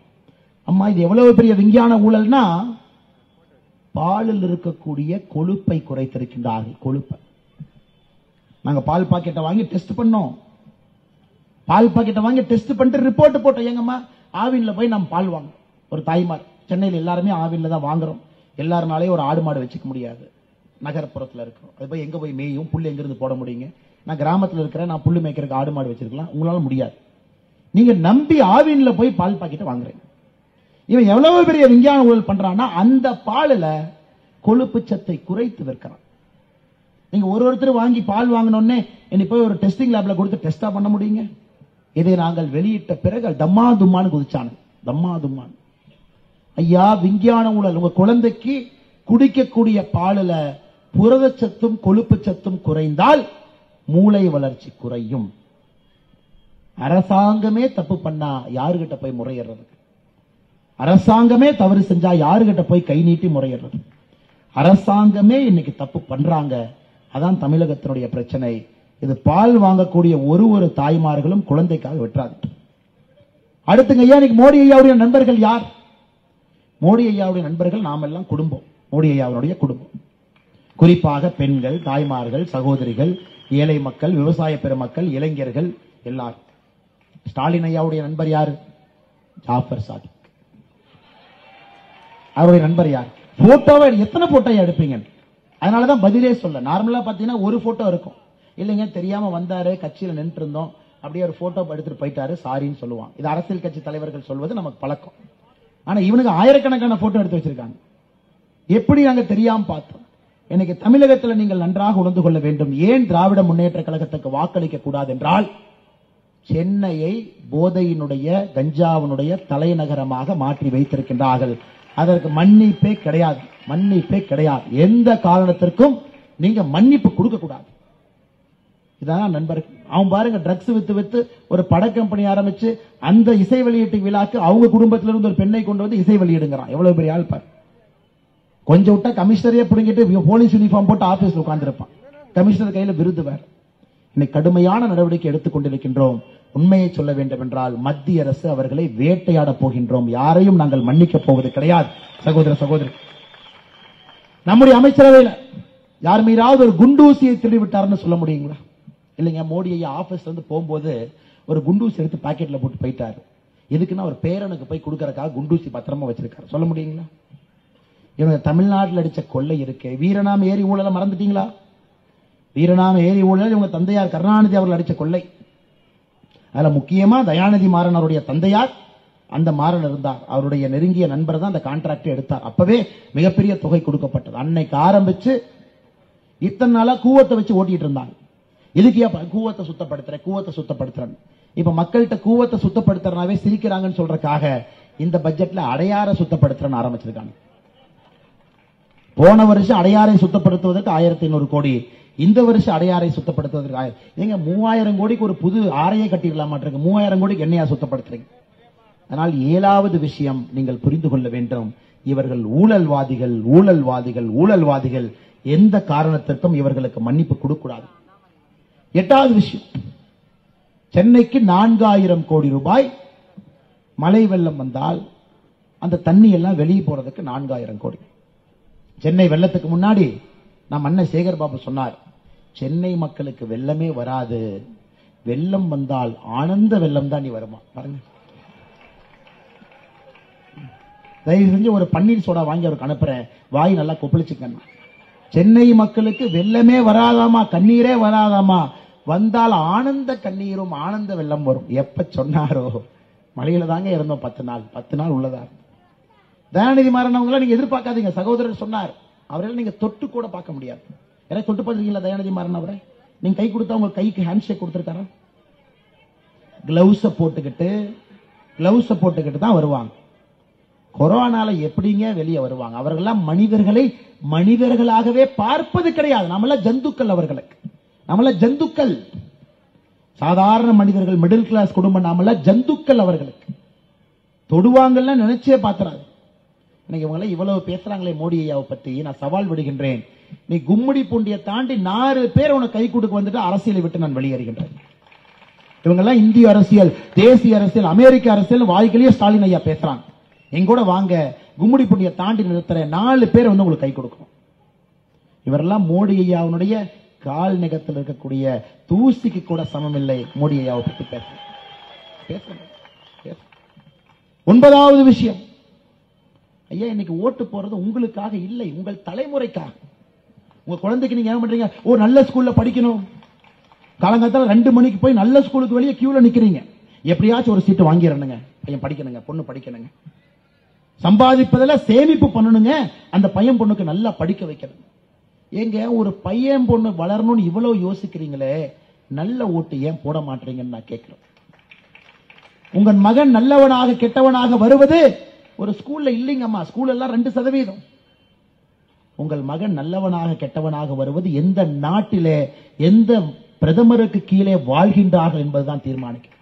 அம்மா, இது எவ்வளவு பெரிய விஞ்ஞான ஊழல்னா, பாலில் இருக்கக்கூடிய கொழுப்பை குறைத்திருக்கின்றார்கள். கொழுப்பை நாங்க பால் பாக்கெட்டை வாங்கி டெஸ்ட் பண்ணோம். பால் பாக்கெட்டை வாங்கி டெஸ்ட் பண்ணிட்டு ரிப்போர்ட் போட்டோம். எங்கம்மா, ஆவின்ல போய் நம்ம பால் வாங்க. ஒரு தாய்மார், சென்னையில் எல்லாருமே ஆவின்ல தான் வாங்குறோம். எல்லாருனாலையும் ஒரு ஆடு மாடு வச்சுக்க முடியாது. நகரப்புறத்தில் இருக்கிறோம். அது போய் எங்க போய் மேயும், புல்லு எங்க இருந்து போட முடியுங்க? நான் கிராமத்தில் இருக்கிறேன், நான் புல்லு மேய்க்கிறதுக்கு ஆடு மாடு வச்சிருக்கலாம். உங்களால முடியாது. நீங்க நம்பி ஆவின்ல போய் பால் பாக்கெட்டை வாங்குறீங்க. இவன் எவ்வளவு பெரிய விஞ்ஞான ஊழல் பண்றான்னா, அந்த பாலில கொழுப்பு சத்தை குறைத்து விற்கிறான். நீங்க ஒருத்தர் வாங்கி பால் வாங்கினோடனே என்னை போய் ஒரு டெஸ்டிங் லேப்ல கொடுத்து டெஸ்டா பண்ண முடியுங்க? இதை நாங்கள் வெளியிட்ட பிறகு தம்மா தும்மான்னு குதிச்சானு. தம்மா தும்மான். ஐயா, விஞ்ஞான ஊழல். உங்க குழந்தைக்கு குடிக்கக்கூடிய பாலில புரதச்சத்தும் கொழுப்பு சத்தும் குறைந்தால் மூளை வளர்ச்சி குறையும். அரசாங்கமே தப்பு பண்ணா யாருகிட்ட போய் முறையிடுறது? அரசாங்கமே தவறு செஞ்சா யாருகிட்ட போய் கை நீட்டி முறையிடுறது? அரசாங்கமே இன்னைக்கு தப்பு பண்றாங்க. அதான் தமிழகத்தினுடைய பிரச்சனை. இது பால் வாங்கக்கூடிய ஒரு தாய்மார்களும் குழந்தைக்காக வெற்றாது. அடுத்துங்க ஐயா, இன்னைக்கு மோடி ஐயாவுடைய நண்பர்கள் யார்? மோடி ஐயாவுடைய நண்பர்கள் நாம் எல்லாம் குடும்பம். மோடி ஐயாவுடைய குடும்பம் குறிப்பாக பெண்கள், தாய்மார்கள், சகோதரிகள், ஏழை மக்கள், விவசாய பெருமக்கள், இளைஞர்கள் எல்லாரும். ஸ்டாலின் ஐயாவுடைய நண்பர் யாரு? ஜாஃபர் சாதிக். அவருடைய நண்பர் யார்? போட்டோவை எத்தனை போட்டோ எடுப்பீங்க? அதனாலதான் பதிலே சொல்ல. நார்மலா பாத்தீங்கன்னா ஒரு போட்டோ இருக்கும். இல்லைங்க, தெரியாம வந்தாரு, கட்சியில நின்று இருந்தோம், அப்படியே ஒரு போட்டோ எடுத்துட்டு போயிட்டாரு, சாரின்னு சொல்லுவாங்க. இது அரசியல் கட்சி தலைவர்கள் சொல்வது நமக்கு பழக்கம். ஆனா இவனுக்கு ஆயிரக்கணக்கான போட்டோ எடுத்து வச்சிருக்காங்க. எப்படி நாங்க தெரியாம பார்த்தோம்? இன்னைக்கு தமிழகத்தில் நீங்கள் நன்றாக உணர்ந்து கொள்ள வேண்டும். ஏன் திராவிட முன்னேற்ற கழகத்துக்கு வாக்களிக்க கூடாது என்றால், சென்னையை போதையினுடைய, கஞ்சாவினுடைய தலைநகரமாக மாற்றி வைத்திருக்கின்றார்கள். அதற்கு மன்னிப்பே கிடையாது. மன்னிப்பே கிடையாது. எந்த காரணத்திற்கும் நீங்க மன்னிப்பு கொடுக்க கூடாது. இதான் நண்பர்கள். அவன் பாருங்க, ட்ரக்ஸ் வித்து வித்து ஒரு பட கம்பெனி ஆரம்பிச்சு அந்த இசை வெளியீட்டு விழாக்கு அவங்க குடும்பத்திலிருந்து ஒரு பெண்ணை கொண்டு வந்து இசை வெளியிடுங்கிறான். எவ்வளவு பெரிய ஆள் பாரு. கொஞ்சம் விட்டா கமிஷனரே பிடிங்கிட்டு போலீஸ் யூனிஃபார்ம் போட்டு ஆபீஸ்ல உட்கார்ந்துருப்பான். கமிஷனர் கையில விருது வேற. இன்னைக்கு கடுமையான நடவடிக்கை எடுத்துக் கொண்டிருக்கின்றோம். உண்மையை சொல்ல வேண்டும் என்றால், மத்திய அரசு அவர்களை வேட்டையாட போகின்றோம். யாரையும் நாங்கள் மன்னிக்க போவது கிடையாது. சகோதர சகோதரி, நம்முடைய அமைச்சரவையில் யார் மீதாவது ஒரு குண்டூசியை திருடிவிட்டார்னு சொல்ல முடியுங்களா? இல்லைங்க, மோடி ஐயா ஆபீஸ்ல இருந்து போகும்போது ஒரு குண்டூசி எடுத்து பாக்கெட்ல போட்டு போயிட்டாரு. எதுக்குன்னா ஒரு பேரனுக்கு போய் கொடுக்கறதுக்காக குண்டூசி பத்திரமா வச்சிருக்காரு. சொல்ல முடியுங்களா? இவங்க தமிழ்நாட்டில் அடிச்ச கொள்ளை இருக்கு. வீரநாம ஏரி ஊழலை மறந்துட்டீங்களா? வீரநாம ஏரி ஊழல் இவங்க தந்தையார் கருணாநிதி அவர்கள் அடிச்ச கொள்ளை. அதுல முக்கியமா தயாநிதி மாறன் அவருடைய தந்தையார் அந்த மாறன் இருந்தார், அவருடைய நெருங்கிய நண்பர் தான் அந்த கான்ட்ராக்ட் எடுத்தார். அப்பவே மிகப்பெரிய தொகை கொடுக்கப்பட்டது. அன்னைக்கு ஆரம்பிச்சு இத்தனை நாளா கூவத்தை வச்சு ஓட்டிட்டு இருந்தாங்க. இதுக்கு கூவத்தை சுத்தப்படுத்துறேன். இப்ப மக்கள்கிட்ட கூவத்தை சுத்தப்படுத்துறனாவே சிரிக்கிறாங்கன்னு சொல்றதுக்காக இந்த பட்ஜெட்ல அடையாற சுத்தப்படுத்துறேன்னு ஆரம்பிச்சிருக்காங்க. போன வருஷம் அடையாறை சுத்தப்படுத்துவதற்கு 1500 கோடி, இந்த வருஷம் அடையாறை சுத்தப்படுத்துவதற்கு எங்க 3000 கோடிக்கு ஒரு புது ஆறையே கட்டிடலாம் மாட்டிருக்கு. 3000 கோடிக்கு என்னையா சுத்தப்படுத்துறீங்க? அதனால் 7வது விஷயம் நீங்கள் புரிந்து கொள்ள வேண்டும், இவர்கள் ஊழல்வாதிகள். எந்த காரணத்திற்கும் இவர்களுக்கு மன்னிப்பு கொடுக்கூடாது. 8வது விஷயம், சென்னைக்கு 4000 கோடி ரூபாய் மழை வெள்ளம் வந்தால் அந்த தண்ணி எல்லாம் வெளியே போறதுக்கு 4000 கோடி. சென்னை வெள்ளத்துக்கு முன்னாடி நம்ம அண்ணன் சேகர் பாபு சொன்னார், சென்னை மக்களுக்கு வெள்ளமே வராது, வெள்ளம் வந்தால் ஆனந்த வெள்ளம் தான் நீ வருமா. பாருங்க, தயவு செஞ்சு ஒரு பன்னீர் சோடா வாங்கி அவருக்கு அனுப்புறேன், வாய் நல்லா கொப்பளிச்சுக்கணும். சென்னை மக்களுக்கு வெள்ளமே வராதாமா, கண்ணீரே வராதாமா, வந்தால் ஆனந்த கண்ணீரும் ஆனந்த வெள்ளம் வரும். எப்ப சொன்னாரோ மழையில தாங்க இருந்தோம் 10 நாள் உள்ளதா. தயாநிதி மாறன் நீங்க எதிர்பார்க்காதீங்க. சகோதரர் சொன்னார், அவரெல்லாம் நீங்க தொட்டு கூட பார்க்க முடியாது. எனக்கு தொட்டு பார்த்துருக்கீங்களா தயாநிதி மாறன் அவரை? நீங்க கை கொடுத்தா உங்க கைக்கு ஹேண்ட் ஷேக் கொடுத்திருக்காரா? கிளவுஸ போட்டுக்கிட்டு தான் வருவாங்க. கொரோனால எப்படிங்க வெளியே வருவாங்க? அவர்கள்லாம் மனிதர்களை மனிதர்களாகவே பார்ப்பது கிடையாது. நம்மள ஜந்துக்கள், அவர்களுக்கு நம்மள ஜந்துக்கள், சாதாரண மனிதர்கள், மிடில் கிளாஸ் குடும்பம், நாம ஜந்துக்கள். அவர்களுக்கு தொடுவாங்கல்ல நினைச்சே பாத்துறாரு. இன்னைக்கு இவங்க இவ்வளவு பேசுறாங்களே மோடி ஐயாவை பத்தி, நான் சவால் விடுகின்றேன், நீ கும்மிடி பூண்டியை தாண்டி 4 பேர் உனக்கு கை கொடுக்க வந்துட்டு அரசியலை விட்டு நான் வெளியேறுகின்றேன். இவங்க எல்லாம் இந்திய அரசியல், தேசிய அரசியல், அமெரிக்க அரசியல் வாய்க்கிலேயே ஸ்டாலின் ஐயா பேசுறாங்க. எங்கூட வாங்க, கும்மிடி பூண்டியை தாண்டி நிறுத்துற 4 பேர் வந்து உங்களுக்கு கை கொடுக்கணும். இவரெல்லாம் மோடி ஐயாவுடைய கால் நகத்தில் இருக்கக்கூடிய தூசிக்கு கூட சமம் இல்லை. மோடி ஐயாவை பற்றி பேச 9வது விஷயம், ஐயா இன்னைக்கு ஓட்டு போறது உங்களுக்காக இல்லை, உங்கள் தலைமுறைக்காக. உங்க குழந்தைக்கு நீங்க என்ன பண்றீங்க? ஒரு நல்ல ஸ்கூல்ல படிக்கணும், காலங்காலத்தில் 2 மணிக்கு போய் நல்ல ஸ்கூலுக்கு வெளியே கியூல நிக்கிறீங்க. எப்படியாச்சும் ஒரு சீட்டு வாங்கிடணுங்க, பையன் படிக்கணுங்க, பொண்ணு படிக்கணுங்க. சம்பாதிப்பதில் சேமிப்பு பண்ணணுங்க, அந்த பையன் பொண்ணுக்கு நல்லா படிக்க வைக்கணும். ஏங்க ஒரு பையன் பொண்ணு வளரணும்னு இவ்வளவு யோசிக்கிறீங்களே, நல்ல ஓட்டு ஏன் போட மாட்டீங்கன்னு நான் கேட்கிறேன். உங்கள் மகன் நல்லவனாக கெட்டவனாக வருவது ஒரு ஸ்கூல்ல இல்லைங்கம்மா. ஸ்கூல் எல்லாம் 2%. உங்கள் மகன் நல்லவனாக கெட்டவனாக வருவது எந்த நாட்டிலே எந்த பிரதமருக்கு கீழே வாழ்கின்றார்கள் என்பதுதான் தீர்மானிக்கும்.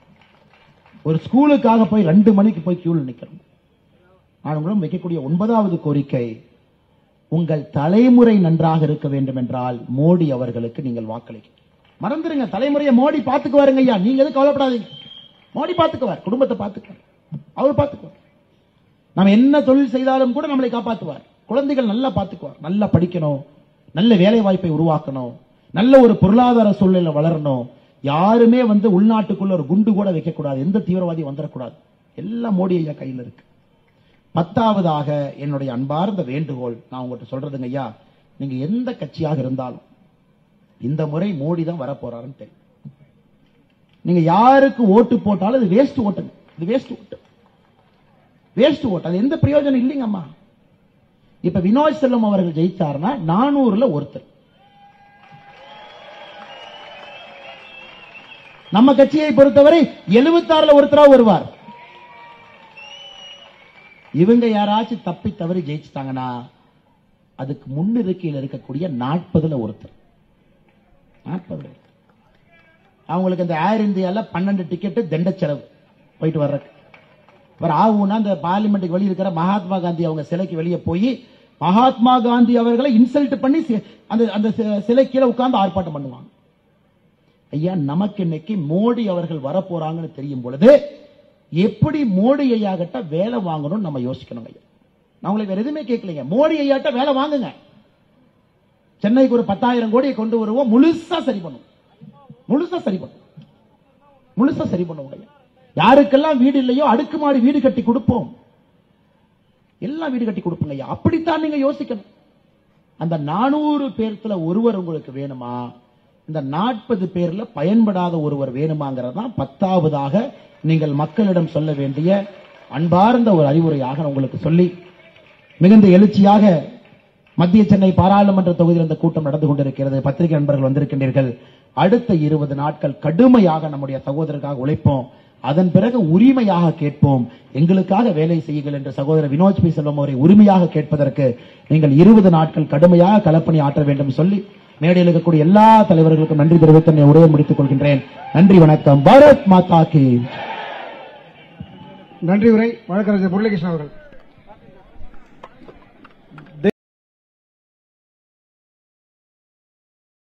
ஒரு ஸ்கூலுக்காக போய் 2 மணிக்கு போய் கியூல நிக்கிறோம். நான் உங்களும் வைக்கக்கூடிய 9வது கோரிக்கை, உங்கள் தலைமுறை நன்றாக இருக்க வேண்டும் என்றால் மோடி அவர்களுக்கு நீங்கள் வாக்களிக்க மறந்துருங்க. தலைமுறையை மோடி பாத்துக்குவாருங்க ஐயா, நீங்க எதுவும் கவலைப்படாதீங்க. மோடி பாத்துக்குவார், குடும்பத்தை பாத்துக்குவார், அவர் பாத்துக்குவார். நம்ம என்ன தொழில் செய்தாலும் கூட நம்மளை காப்பாற்றுவார். குழந்தைகள் நல்லா பாத்துக்குவார். நல்லா படிக்கணும், நல்ல வேலை வாய்ப்பை உருவாக்கணும், நல்ல ஒரு பொருளாதார சூழ்நிலை வளரணும். யாருமே வந்து உள்நாட்டுக்குள்ள ஒரு குண்டு கூட வைக்கக்கூடாது, எந்த தீவிரவாதி வந்துடக்கூடாது. எல்லாம் மோடி ஐயா கையில் இருக்கு. 10வதாக என்னுடைய அன்பார்ந்த வேண்டுகோள் நான் உங்கள்கிட்ட சொல்றதுங்க ஐயா, நீங்க எந்த கட்சியாக இருந்தாலும் இந்த முறை மோடி தான் வரப்போறாருன்னு தெரியும். நீங்க யாருக்கு ஓட்டு போட்டாலும் அது வேஸ்ட் ஓட்டுங்க. இது வேஸ்ட் ஓட்டு, வேஸ்ட் ஓட்டு, அது எந்த பிரயோஜனம் இல்லைங்கம்மா. இப்ப வினோத் செல்வம் அவர்கள் ஜெயிச்சாருன்னா 400ல் ஒருத்தர். நம்ம கட்சியை பொறுத்தவரை 76ல் ஒருத்தரா வருவார். இவங்க யாராச்சும் தப்பி தவறி ஜெயிச்சுட்டாங்கன்னா அதுக்கு முன்னிருக்கையில் இருக்கக்கூடிய 40ல் ஒருத்தர். 40 அவங்களுக்கு இந்த ஏர் இந்தியால 12 டிக்கெட் தண்ட செலவு போயிட்டு வர்றதுக்கு. ஆகும்னா அந்த பார்லிமெண்ட்டுக்கு வெளியே இருக்கிற மகாத்மா காந்தி அவங்க சிலைக்கு வெளியே போய் மகாத்மா காந்தி அவர்களை இன்சல்ட் பண்ணி அந்த சிலை கீழே உட்கார்ந்து ஆர்ப்பாட்டம் பண்ணுவாங்க. ஐயா நமக்கு இன்னைக்கு மோடி அவர்கள் வரப்போறாங்கன்னு தெரியும் பொழுது எப்படி மோடி ஐயா கிட்ட வேலை வாங்கணும் நம்ம யோசிக்கணும். ஐயா நான் உங்களுக்கு வேற எதுவுமே கேட்கலைங்க, மோடி ஐயாட்ட வேலை வாங்குங்க. சென்னைக்கு ஒரு 10,000 கோடியை கொண்டு வருவோம், முழுசா சரி பண்ணும், முழுசா சரி பண்ணும், முழுசா சரி பண்ணும். யாருக்கெல்லாம் வீடு இல்லையோ அடுக்குமாடி வீடு கட்டி கொடுப்போம், எல்லாம் வீடு கட்டி கொடுப்போங்க ஐயா. அப்படித்தான் நீங்க யோசிக்கணும். அந்த 400 பேர்ல ஒருவர் உங்களுக்கு வேணுமா, இந்த 40 பேர்ல பயன்படாத ஒருவர் வேணுமாங்கிறதான் 10வதாக நீங்கள் மக்களிடம் சொல்ல வேண்டிய அன்பார்ந்த ஒரு அறிவுரையாக நான் உங்களுக்கு சொல்லி மிகுந்த எழுச்சியாக மத்திய சென்னை பாராளுமன்ற தொகுதியில் இந்த கூட்டம் நடந்து கொண்டிருக்கிறது. பத்திரிகை நண்பர்கள் வந்திருக்கின்றீர்கள். அடுத்த 20 நாட்கள் கடுமையாக நம்முடைய சகோதரருக்காக உழைப்போம். அதன் பிறகு உரிமையாக கேட்போம். எங்களுக்காக வேலை செய்யுங்கள் என்று சகோதரர் வினோத் பி செல்வம் அவரை உரிமையாக கேட்பதற்கு நீங்கள் 20 நாட்கள் கடுமையாக களப்பணி ஆற்ற வேண்டும் சொல்லி மேடையில் இருக்கக்கூடிய எல்லா தலைவர்களுக்கும் நன்றி தெரிவித்து உரையை முடித்துக் கொள்கின்றேன். நன்றி, வணக்கம். பாரத் மாதா கி நன்றி. உரை வழக்கறிஞர் முரளிகிருஷ்ணன் அவர்கள்.